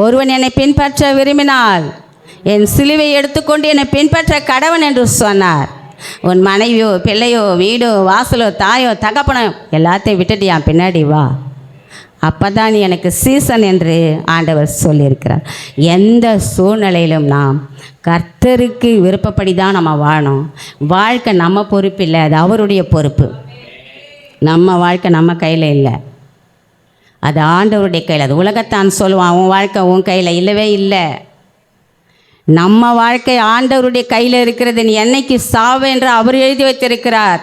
ஒருவன் என்னை பின்பற்ற விரும்பினால் என் சிலுவை எடுத்துக்கொண்டு என்னை பின்பற்ற கடவன் என்று சொன்னார். உன் மனைவியோ, பிள்ளையோ, வீடோ, வாசலோ, தாயோ, தகப்பனோ எல்லாத்தையும் விட்டுட்டு என் பின்னாடி வா, அப்போ தான் நீ எனக்கு சீசன் என்று ஆண்டவர் சொல்லியிருக்கிறார். எந்த சூழ்நிலையிலும் நாம் கர்த்தருக்கு விருப்பப்படி தான் நம்ம வாழணும். வாழ்க்கை நம்ம பொறுப்பு இல்லை, அது அவருடைய பொறுப்பு. நம்ம வாழ்க்கை நம்ம கையில் இல்லை, அது ஆண்டவருடைய கையில். அது உலகத்தான் சொல்லுவான், உன் வாழ்க்கை உன் கையில் இல்லவே இல்லை. நம்ம வாழ்க்கை ஆண்டவருடைய கையில் இருக்கிறது. நீ என்னைக்கு சாவு என்று அவர் எழுதி வைத்திருக்கிறார்.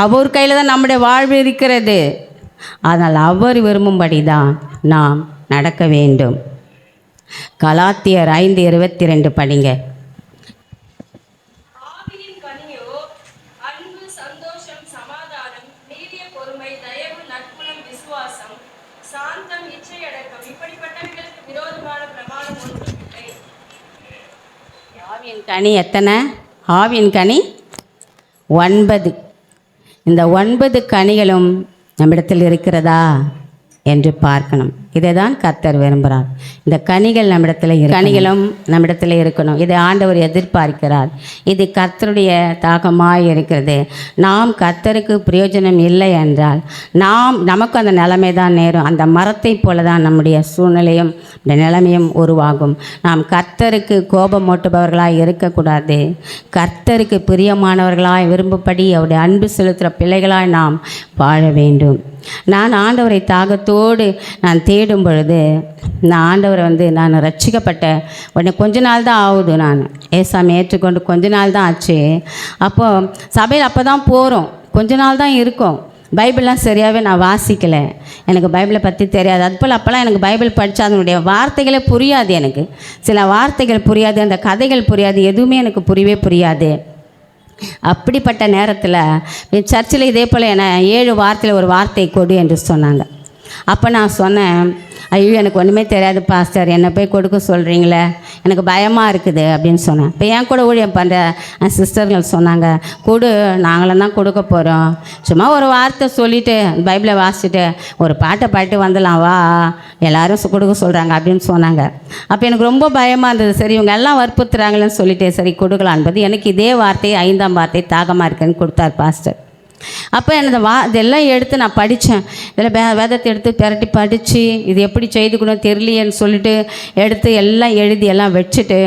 அவர் கையில் தான் நம்முடைய வாழ்வு இருக்கிறது. அதனால் அவர் விரும்பும்படி தான் நாம் நடக்க வேண்டும். கலாத்தியர் 5:22 படிங்க. ஆவியின் கனியோ அன்பு, சந்தோஷம், சமாதானம், நீடிய பொறுமை, தயவு, நற்குணம், விசுவாசம், சாந்தம், இச்சையடக்கம், இப்படிப்பட்டவர்களுக்கு விரோதமான பிரமாணம் ஒன்றும் இல்லை. ஆவியின் கனி எத்தனை? ஆவியின் கனி 9. இந்த 9 கனிகளும் நம்மிடத்தில் இருக்கிறதா என்று பார்க்கணும். இதை தான் கர்த்தர் விரும்புகிறார். இந்த கனிகள் கனிகளும் நம்மிடத்தில் இருக்கணும். இதை ஆண்டவர் எதிர்பார்க்கிறார். இது கர்த்தருடைய தாகமாய் இருக்கிறது. நாம் கர்த்தருக்கு பிரயோஜனம் இல்லை என்றால் நமக்கு அந்த நிலைமை தான் நேரும். அந்த மரத்தை போல தான் நம்முடைய சூழ்நிலையும் இந்த நிலைமையும் உருவாகும். நாம் கர்த்தருக்கு கோபம் மூட்டுபவர்களாய் இருக்கக்கூடாது. கர்த்தருக்கு பிரியமானவர்களாய் விரும்பப்படி அவருடைய அன்பு செலுத்துகிற பிள்ளைகளாய் நாம் வாழ வேண்டும். நான் ஆண்டவரை தாகத்தோடு நான் தேடும் பொழுது, நான் ஆண்டவரை நான் ரட்சிக்கப்பட்ட உடனே கொஞ்ச நாள் தான் ஆகுது. நான் ஏசாமி ஏற்றுக்கொண்டு கொஞ்ச நாள் தான் ஆச்சு. அப்போது சபையில் அப்போ தான் போகிறோம், கொஞ்ச நாள் தான் இருக்கும். பைபிள்லாம் சரியாகவே நான் வாசிக்கலை, எனக்கு பைபிளை பற்றி தெரியாது. அதுபோல் அப்போல்லாம் எனக்கு பைபிள் படித்தா அதனுடைய வார்த்தைகளே புரியாது. எனக்கு சில வார்த்தைகள் புரியாது, அந்த கதைகள் புரியாது, எதுவுமே எனக்கு புரியாது. அப்படிப்பட்ட நேரத்தில் சர்ச்சில் இதே போல் என்னை 7 வார்த்தையில் ஒரு வார்த்தை கொடு என்று சொன்னாங்க. அப்போ நான் சொன்னேன், ஐயோ எனக்கு ஒன்றுமே தெரியாது பாஸ்டர், என்னை போய் கொடுக்க சொல்கிறீங்களே, எனக்கு பயமாக இருக்குது அப்படின்னு சொன்னேன். இப்போ என் கூட ஊழியம் பண்ணுற சிஸ்டர்கள் சொன்னாங்க, கொடு, நாங்களும் தான் கொடுக்க போகிறோம், சும்மா ஒரு வார்த்தை சொல்லிவிட்டு பைபிளை வாசிச்சுட்டு ஒரு பாட்டை பாட்டு வந்துடலாம், வா எல்லோரும் கொடுக்க சொல்கிறாங்க அப்படின்னு சொன்னாங்க. அப்போ எனக்கு ரொம்ப பயமாக இருந்தது. சரி இவங்க எல்லாம் வற்புறுத்துறாங்களேன்னு சொல்லிட்டு சரி கொடுக்கலாம் என்பது எனக்கு இதே வார்த்தை 5ஆம் வார்த்தை தாகமாக இருக்குன்னு கொடுத்தார் பாஸ்டர். அப்போ எனது இதெல்லாம் எடுத்து நான் படித்தேன். இதில் வேதத்தை எடுத்து பிரட்டி படித்து இது எப்படி செய்துக்கணும் தெரியலையேன்னு சொல்லிட்டு எடுத்து எல்லாம் எழுதி எல்லாம் வச்சுட்டு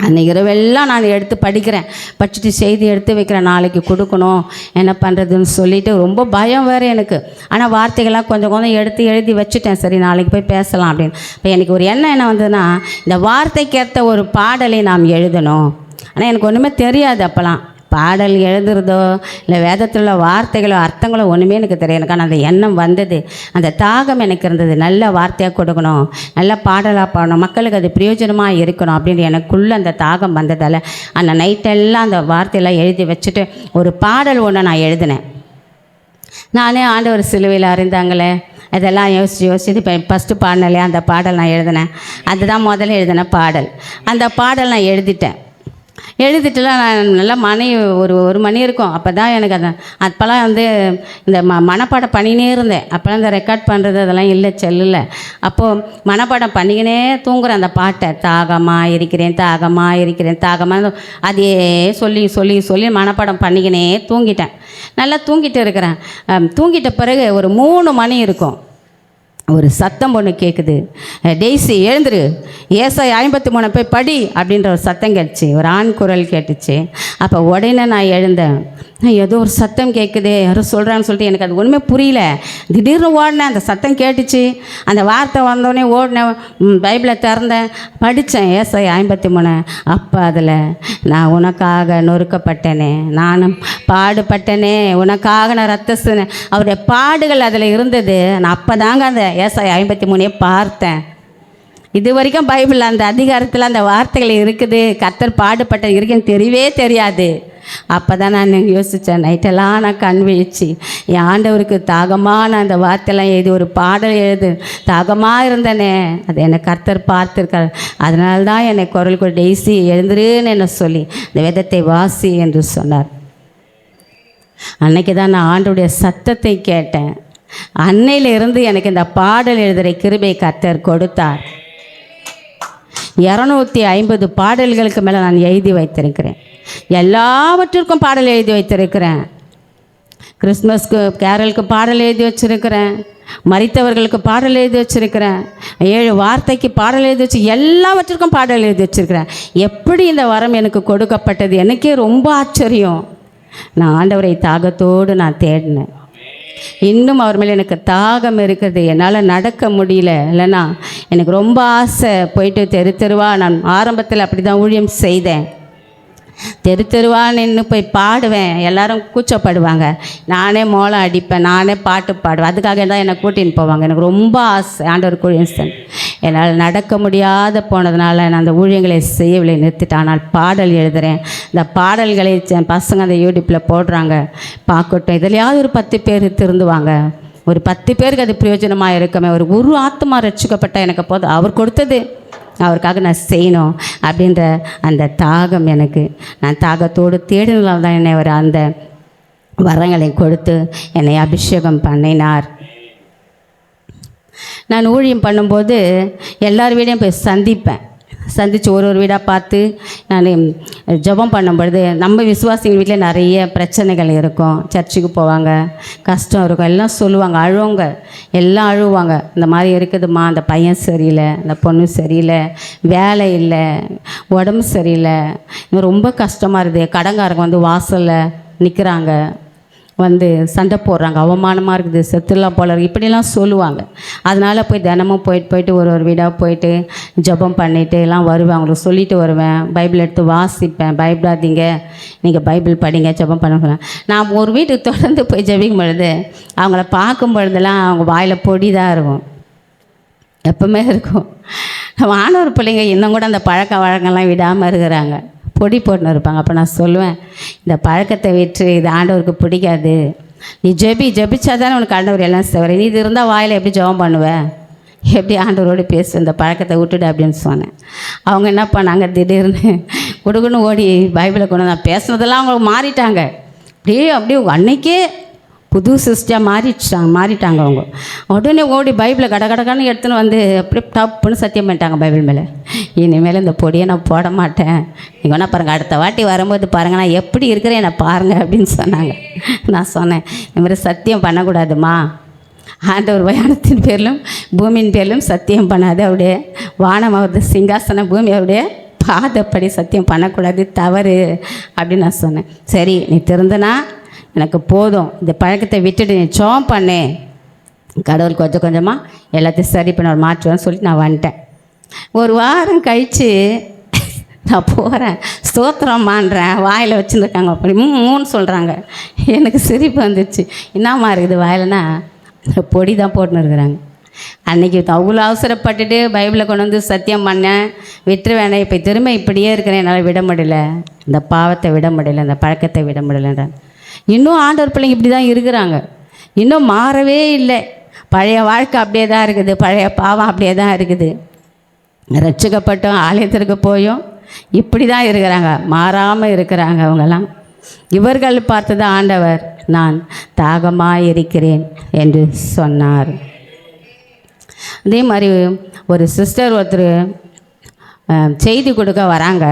அன்றைக்கி இரவெல்லாம் நான் எடுத்து படிக்கிறேன். படிச்சுட்டு செய்தி எடுத்து வைக்கிறேன், நாளைக்கு கொடுக்கணும் என்ன பண்ணுறதுன்னு சொல்லிவிட்டு ரொம்ப பயம் வேறு எனக்கு. ஆனால் வார்த்தைகள்லாம் கொஞ்சம் கொஞ்சம் எடுத்து எழுதி வச்சுட்டேன், சரி நாளைக்கு போய் பேசலாம் அப்படின்னு. இப்போ எனக்கு ஒரு எண்ணம் என்ன வந்ததுன்னா, இந்த வார்த்தைக்கேற்ற ஒரு பாடலை நாம் எழுதணும். ஆனால் எனக்கு ஒன்றுமே தெரியாது அப்போலாம், பாடல் எழுதுறதோ இல்லை வேதத்தில் உள்ள வார்த்தைகளோ அர்த்தங்களோ ஒன்றுமே எனக்கு தெரியும். எனக்கான அந்த எண்ணம் வந்தது, அந்த தாகம் எனக்கு இருந்தது, நல்ல வார்த்தையாக கொடுக்கணும், நல்ல பாடலாக பாடணும், மக்களுக்கு அது பிரயோஜனமாக இருக்கணும் அப்படின்னு எனக்குள்ளே அந்த தாகம் வந்ததால் அந்த நைட்டெல்லாம் அந்த வார்த்தையெல்லாம் எழுதி வச்சுட்டு ஒரு பாடல் ஒன்று நான் எழுதினேன். நானே ஆண்டவர் சிலுவையில் அறிந்தாங்களே இதெல்லாம் யோசிச்சுட்டு இப்போ ஃபஸ்ட்டு பாடினலையே அந்த பாடல் நான் எழுதினேன். அதுதான் முதல்ல எழுதின பாடல். அந்த பாடல் நான் எழுதிட்டுலாம் நான் நல்லா ஒரு மணி இருக்கும். அப்போ தான் எனக்கு அப்போல்லாம் இந்த மனப்பாடம் பண்ணினே இருந்தேன். அப்போல்லாம் இந்த ரெக்கார்ட் பண்ணுறது அதெல்லாம் இல்லை, செல்லில். அப்போது மனப்பாடம் பண்ணிக்கினே தூங்குறேன் அந்த பாட்டை, தாகமாக இருக்கிறேன் தாகமாக இருக்கிறேன் தாகமாக, அதே சொல்லி சொல்லி சொல்லி மனப்பாடம் பண்ணிக்கினே தூங்கிட்டேன். நல்லா தூங்கிட்டு இருக்கிறேன். தூங்கிட்ட பிறகு ஒரு 3 மணி இருக்கும், ஒரு சத்தம் ஒன்று கேட்குது, டெய்ஸி எழுந்துரு, ஏசாயா 53 போய் படி அப்படின்ற ஒரு சத்தம் கேட்டுச்சு, ஒரு ஆண் குரல் கேட்டுச்சு. அப்போ உடனே நான் எழுந்தேன். ஏதோ ஒரு சத்தம் கேட்குது, யாரும் சொல்கிறான்னு சொல்லிட்டு எனக்கு அது ஒன்றுமே புரியல. திடீர்னு ஓடினேன், அந்த சத்தம் கேட்டுச்சு, அந்த வார்த்தை வந்தோடனே ஓடினேன், பைபிளை திறந்தேன், படித்தேன் ஏசாயா 53. அப்போ அதில் நான் உனக்காக நொறுக்கப்பட்டேனே, நானும் பாடுபட்டனே, உனக்காக நான் ரத்தம், அவருடைய பாடுகள் அதில் இருந்தது. நான் அப்போ தாங்க அந்த ஏசாயா 53 பார்த்தேன். இது வரைக்கும் பைபிள் அந்த அதிகாரத்தில் அந்த வார்த்தைகள் இருக்குது, கர்த்தர் பாடுபட்டது இருக்குன்னு தெரியவே தெரியாது. அப்போ தான் நான் யோசித்தேன், நைட்டெல்லாம் நான் கண் விழிச்சு என் ஆண்டவருக்கு தாகமாக நான் அந்த வார்த்தையெல்லாம் எழுதி ஒரு பாடல் எழுது, தாகமாக இருந்தேனே, அது என்னை கர்த்தர் பார்த்துருக்கார். அதனால தான் என்னை குரல் கூட டெய்ஸி எழுந்துருன்னு என்ன சொல்லி இந்த வேதத்தை வாசி என்று சொன்னார். அன்னைக்கு தான் நான் ஆண்டவருடைய சத்தத்தை கேட்டேன். அன்னையிலிருந்து எனக்கு இந்த பாடல் எழுதுகிற கிருபை கர்த்தர் கொடுத்தார். 250 பாடல்களுக்கு மேலே நான் எழுதி வைத்திருக்கிறேன். எல்லாவற்றிற்கும் பாடல் எழுதி வைத்திருக்கிறேன். கிறிஸ்மஸ்க்கு கேரலுக்கு பாடல் எழுதி வச்சுருக்கிறேன், மரித்தவர்களுக்கு பாடல் எழுதி வச்சுருக்கிறேன், 7 வார்த்தைக்கு பாடல் எழுதி வச்சு எல்லாவற்றிற்கும் பாடல் எழுதி வச்சுருக்கிறேன். எப்படி இந்த வரம் எனக்கு கொடுக்கப்பட்டது எனக்கே ரொம்ப ஆச்சரியம். நான் ஆண்டவரை தாகத்தோடு நான் தேடினேன். இன்னும் அவர் மேலே எனக்கு தாகம் இருக்குது, என்னால் நடக்க முடியல. இல்லைன்னா எனக்கு ரொம்ப ஆசை, போயிட்டு தெருவா நான் ஆரம்பத்தில் அப்படி தான் ஊழியம் செய்தேன். தெருவா நின்று போய் பாடுவேன், எல்லாரும் கூச்சப்படுவாங்க, நானே மோளம் அடிப்பேன், நானே பாட்டு பாடுவேன். அதுக்காக தான் என்னை கூட்டின்னு போவாங்க. எனக்கு ரொம்ப ஆசை ஆண்டவர் ஊழியம். என்னால் நடக்க முடியாத போனதுனால நான் அந்த ஊழியங்களை செய்யவில்லை, நிறுத்திட்டேன். ஆனால் பாடல் எழுதுகிறேன். இந்த பாடல்களை பசங்க அந்த யூடியூப்பில் போடுறாங்க, பார்க்கட்டும். இதுலையாவது ஒரு 10 பேர் திருந்துவாங்க, ஒரு 10 பேருக்கு அது பிரயோஜனமாக இருக்குமே. ஒரு ஆத்மா ரட்சிக்கப்பட்ட எனக்கு போதும், அவர் கொடுத்தது அவருக்காக நான் செய்யணும் அப்படின்ற அந்த தாகம் எனக்கு. நான் தாகத்தோடு தேடினால தான் என்னை அவர் அந்த வரங்களை கொடுத்து என்னை அபிஷேகம் பண்ணினார். நான் ஊழியம் பண்ணும்போது எல்லார் வீடையும் போய் சந்தித்து ஒரு வீடாக பார்த்து நான் ஜெபம் பண்ணும்பொழுது, நம்ம விசுவாசிகள் வீட்டில் நிறைய பிரச்சனைகள் இருக்கும், சர்ச்சுக்கு போவாங்க, கஷ்டம் இருக்கும், எல்லாம் சொல்லுவாங்க, அழுவாங்க, எல்லாம் அழுவாங்க. இந்த மாதிரி இருக்குதுமா, அந்த பையன் சரியில்லை, அந்த பொண்ணு சரியில்லை, வேலை இல்லை, உடம்பு சரியில்லை, இன்னும் ரொம்ப கஷ்டமாக இருக்குது, கடங்காரங்க வந்து வாசலில் நிற்கிறாங்க, வந்து சண்டை போடுறாங்க, அவமானமாக இருக்குது, செத்துலாம் போல இருக்குது, இப்படிலாம் சொல்லுவாங்க. அதனால் போய் தினமும் போயிட்டு ஒரு வீடாக போயிட்டு ஜெபம் பண்ணிவிட்டு எல்லாம் வருவேன். அவங்களுக்கு சொல்லிட்டு வருவேன், பைபிள் எடுத்து வாசிப்பேன், பயப்படாதீங்க, நீங்கள் பைபிள் படிங்க, ஜெபம் பண்ணுவேன். நான் ஒரு வீட்டுக்கு தொடர்ந்து போய் ஜெபிக்கும் பொழுது அவங்கள பார்க்கும் பொழுதெல்லாம் அவங்க வாயில் பொடி தான் இருக்கும், எப்பவுமே இருக்கும். மாணவர் பிள்ளைங்க இன்னும் கூட அந்த பழக்க வழக்கம்லாம் விடாமல் இருக்கிறாங்க, பொடி போட்டுன்னு இருப்பாங்க. அப்போ நான் சொல்லுவேன், இந்த பழக்கத்தை விட்டு, இது ஆண்டவருக்கு பிடிக்காது, நீ ஜெபிச்சா தானே உனக்கு ஆண்டவர் எல்லாம் செய்வார், நீ இது இருந்தால் வாயில் எப்படி ஜெபம் பண்ணுவேன், எப்படி ஆண்டவரோடு பேசு, இந்த பழக்கத்தை விட்டுடு அப்படின்னு சொன்னேன். அவங்க என்ன பண்ணாங்க, திடீர்னு கொடுக்குன்னு ஓடி பைபிளை கொண்டு நான் பேசுனதெல்லாம் அவங்க மாறிட்டாங்க. அப்படியே அன்னைக்கே புது சிஸ்டாக மாறிட்டாங்க அவங்க. உடனே ஓடி பைபிளை கடகடன்னு எடுத்துன்னு வந்து அப்படியே டப்புன்னு சத்தியம் பண்ணிட்டாங்க பைபிள் மேலே. இனிமேல் இந்த பொடியை நான் போட மாட்டேன், நீங்கள் வேணா பாருங்கள், அடுத்த வாட்டி வரும்போது பாருங்கள் நான் எப்படி இருக்கிறேன் என்னை பாருங்கள் அப்படின்னு சொன்னாங்க. நான் சொன்னேன், இந்த மாதிரி சத்தியம் பண்ணக்கூடாதுமா, ஆண்டவர் வானத்தின் பேரிலும் பூமியின் பேரிலும் சத்தியம் பண்ணாது, அப்படியே வானம் அவரது சிங்காசனம், பூமி அவருடைய பாதப்படி சத்தியம் பண்ணக்கூடாது, தவறு அப்படின்னு நான் சொன்னேன். சரி நீ திருந்தனா எனக்கு போதும், இந்த பழக்கத்தை விட்டுட்டு நீ ஜெபம் பண்ணு, கடவுள் கொஞ்சம் கொஞ்சமாக எல்லாத்தையும் சரி பண்ண மாற்றுவேன்னு சொல்லிட்டு நான் வந்துட்டேன். ஒரு வாரம் கழித்து நான் போகிறேன், ஸ்தோத்திரம் பண்ணுறேன், வாயில் வச்சுருக்காங்க, அப்படி மூணு சொல்கிறாங்க. எனக்கு சிரிப்பு வந்துச்சு. என்னம்மா இருக்குது வாயிலன்னா, பொடி தான் போட்டுன்னு இருக்கிறாங்க. அன்றைக்கி அவ்வளோ அவசரப்பட்டுட்டு பைபிளை கொண்டு வந்து சத்தியம் பண்ணேன், விட்டுரு வேணேன், இப்போ திரும்ப இப்படியே இருக்கிறேன், என்னால் விட முடியல, இந்த பாவத்தை விட முடியல, இந்த பழக்கத்தை விட முடியலன்றாங்க. இன்னும் ஆண்டவர் பிள்ளைங்க இப்படி தான் இருக்கிறாங்க, இன்னும் மாறவே இல்லை. பழைய வாழ்க்கை அப்படியே தான் இருக்குது, பழைய பாவம் அப்படியே தான் இருக்குது. ரட்சிக்கப்பட்டோம், ஆலயத்திற்கு போயும் இப்படி தான் இருக்கிறாங்க, மாறாமல் இருக்கிறாங்க அவங்கெல்லாம். இவர்கள் பார்த்து தான் ஆண்டவர் நான் தாகமாக இருக்கிறேன் என்று சொன்னார். அதே மாதிரி ஒரு சிஸ்டர் ஒருத்தர் செய்தி கொடுக்க வராங்க.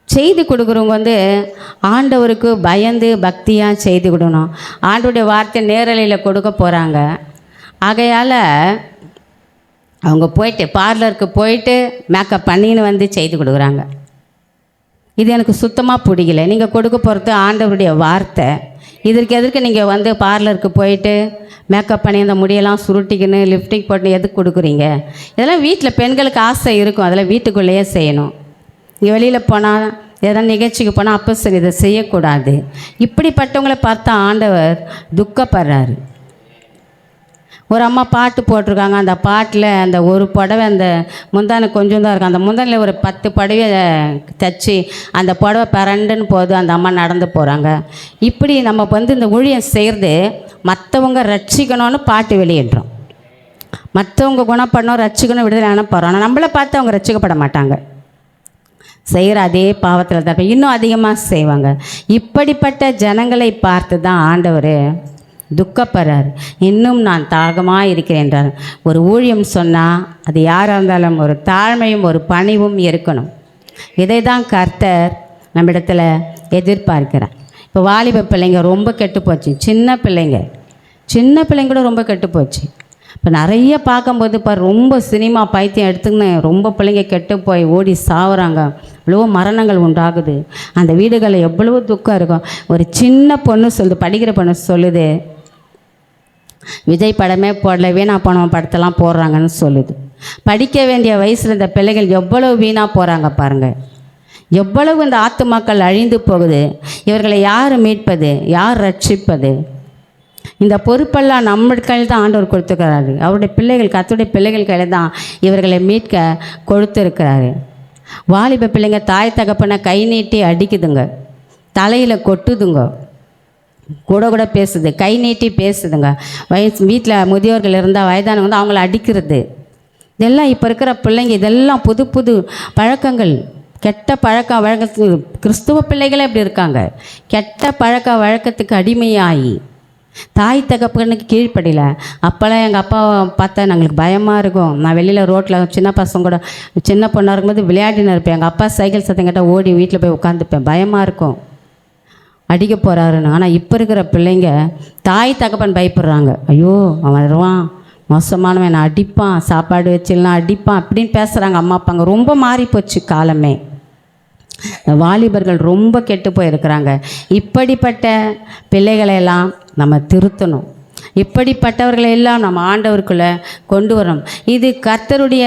செய்தி கொடுக்குறவங்க வந்து ஆண்டவருக்கு பயந்து பக்தியாக செய்தி கொடுக்கணும். ஆண்டவருடைய வார்த்தை நேரலையில் கொடுக்க போகிறாங்க. ஆகையால் அவங்க போயிட்டு பார்லருக்கு போயிட்டு மேக்கப் பண்ணின்னு வந்து செய்தி கொடுக்குறாங்க. இது எனக்கு சுத்தமாக பிடிக்கல. நீங்கள் கொடுக்க போகிறது ஆண்டவருடைய வார்த்தை, இதற்கு எதற்கு நீங்கள் வந்து பார்லருக்கு போயிட்டு மேக்கப் பண்ணி அந்த முடியெல்லாம் சுருட்டிக்கின்னு லிப்டிக் போட்டு எதுக்கு கொடுக்குறீங்க? இதெல்லாம் வீட்டில் பெண்களுக்கு ஆசை இருக்கும், அதெல்லாம் வீட்டுக்குள்ளேயே செய்யணும். இங்கே வெளியில் போனால் எதாவது நிகழ்ச்சிக்கு போனால் அப்போ சரி இதை செய்யக்கூடாது. இப்படிப்பட்டவங்களை பார்த்தா ஆண்டவர் துக்கப்படுறாரு. ஒரு அம்மா பாட்டு போட்டிருக்காங்க, அந்த பாட்டில் அந்த ஒரு புடவை அந்த முந்தானை கொஞ்சம் தான் இருக்கும், அந்த முந்தானில் ஒரு 10 புடவையை தைச்சி அந்த புடவை பரண்டுன்னு போது அந்த அம்மா நடந்து போகிறாங்க. இப்படி நம்ம வந்து இந்த ஊழியம் செய்கிறது மற்றவங்க ரட்சிக்கணும்னு பாட்டு வெளியிடுறோம், மற்றவங்க குணப்படணும் ரட்சிக்கணும் விடுதலை அனுப்புகிறோம். ஆனால் நம்மளை பார்த்து அவங்க ரட்சிக்கப்பட மாட்டாங்க, செய்கிற அதே பாவத்தில் தான் இன்னும் அதிகமாக செய்வாங்க. இப்படிப்பட்ட ஜனங்களை பார்த்து தான் ஆண்டவர் துக்கப்படுறார். இன்னும் நான் தாகமாக இருக்கிறேன் என்றார். ஒரு ஊழியம் சொன்னால் அது யாராக இருந்தாலும் ஒரு தாழ்மையும் ஒரு பணிவும் இருக்கணும். இதை தான் கர்த்தர் நம்மிடத்தில் எதிர்பார்க்கிறார். இப்போ வாலிப பிள்ளைங்க ரொம்ப கெட்டு போச்சு, சின்ன பிள்ளைங்க கூட ரொம்ப கெட்டு போச்சு. இப்போ நிறைய பார்க்கும்போது இப்போ ரொம்ப சினிமா பைத்தியம் எடுத்துக்கின்னு ரொம்ப பிள்ளைங்க கெட்டு போய் ஓடி சாவுறாங்க, எவ்வளவோ மரணங்கள் உண்டாகுது. அந்த வீடுகளில் எவ்வளவோ துக்கம் இருக்கும். ஒரு சின்ன பொண்ணு சொல்லுது, படிக்கிற பொண்ணு சொல்லுது, விஜய் படமே போடல, வீணாக போன படத்தெல்லாம் போடுறாங்கன்னு சொல்லுது. படிக்க வேண்டிய வயசில் இந்த பிள்ளைகள் எவ்வளவு வீணாக போகிறாங்க பாருங்கள். எவ்வளவு இந்த ஆத்துமாக்கள் அழிந்து போகுது. இவர்களை யார் மீட்பது, யார் ரட்சிப்பது? இந்த பொறுப்பெல்லாம் நம்ம கையில் தான் ஆண்டவர் கொடுத்துருக்கிறாரு. அவருடைய பிள்ளைகள், கர்த்தருடைய பிள்ளைகள் கையில் தான் இவர்களை மீட்க கொடுத்துருக்கிறாரு. வாலிப பிள்ளைங்க தாய் தகப்பனை கை நீட்டி அடிக்குதுங்க, தலையில் கொட்டுதுங்க, கூட பேசுது, கை நீட்டி பேசுதுங்க. வீட்டில் முதியோர்கள் இருந்தால் வயதானவங்க வந்து அவங்கள அடிக்கிறது. இதெல்லாம் இப்போ இருக்கிற பிள்ளைங்க, இதெல்லாம் புது புது பழக்கங்கள், கெட்ட பழக்க வழக்கத்துக்கு கிறிஸ்துவ பிள்ளைகளே இப்படி இருக்காங்க. கெட்ட பழக்க வழக்கத்துக்கு அடிமையாகி தாய் தகப்பனுக்கு கீழ்ப்படியில. அப்போல்லாம் எங்கள் அப்பாவை பார்த்தா எங்களுக்கு பயமாக இருக்கும். நான் வெளியில் ரோட்டில் சின்ன பசங்க கூட சின்ன பொண்ணாக இருக்கும்போது விளையாடின்னு இருப்பேன். எங்கள் அப்பா சைக்கிள் சத்தம் கேட்டால் ஓடி வீட்டில் போய் உட்காந்துப்பேன், பயமாக இருக்கும் அடிக்க போகிறாருன்னு. ஆனால் இப்போ இருக்கிற பிள்ளைங்க தாய் தகப்பன் பயப்படுறாங்க. ஐயோ அவன் வருவான், மோசமானவன், என்னை அடிப்பான், சாப்பாடு வச்சிடலாம் அடிப்பான் அப்படின்னு பேசுகிறாங்க அம்மா அப்பாங்க. ரொம்ப மாறிப்போச்சு காலமே. வாலிபர்கள் ரொம்ப கெட்டு போயிருக்கிறாங்க. இப்படிப்பட்ட பிள்ளைகளையெல்லாம் நம்ம திருத்தணும். இப்படிப்பட்டவர்களை எல்லாம் நம்ம ஆண்டவருக்குள்ளே கொண்டு வரணும். இது கர்த்தருடைய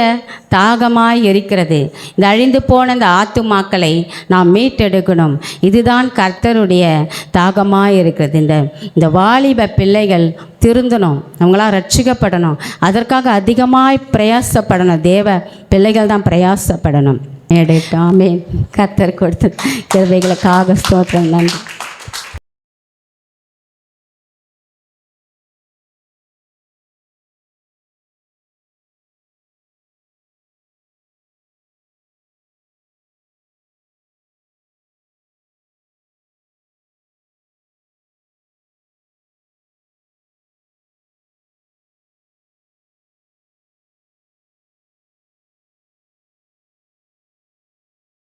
தாகமாய் இருக்கிறது. இந்த அழிந்து போன இந்த ஆத்துமாக்களை நாம் மீட்டெடுக்கணும். இதுதான் கர்த்தருடைய தாகமாய் இருக்கிறது. இந்த வாலிப பிள்ளைகள் திருந்தணும், அவங்களாம் ரட்சிக்கப்படணும். அதற்காக அதிகமாய் பிரயாசப்படணும். தேவ பிள்ளைகள் தான் பிரயாசப்படணும். ஆமென். கர்த்தர் கொடுத்த கிருபைகளுக்காக ஸ்தோத்திரம். நன்றி.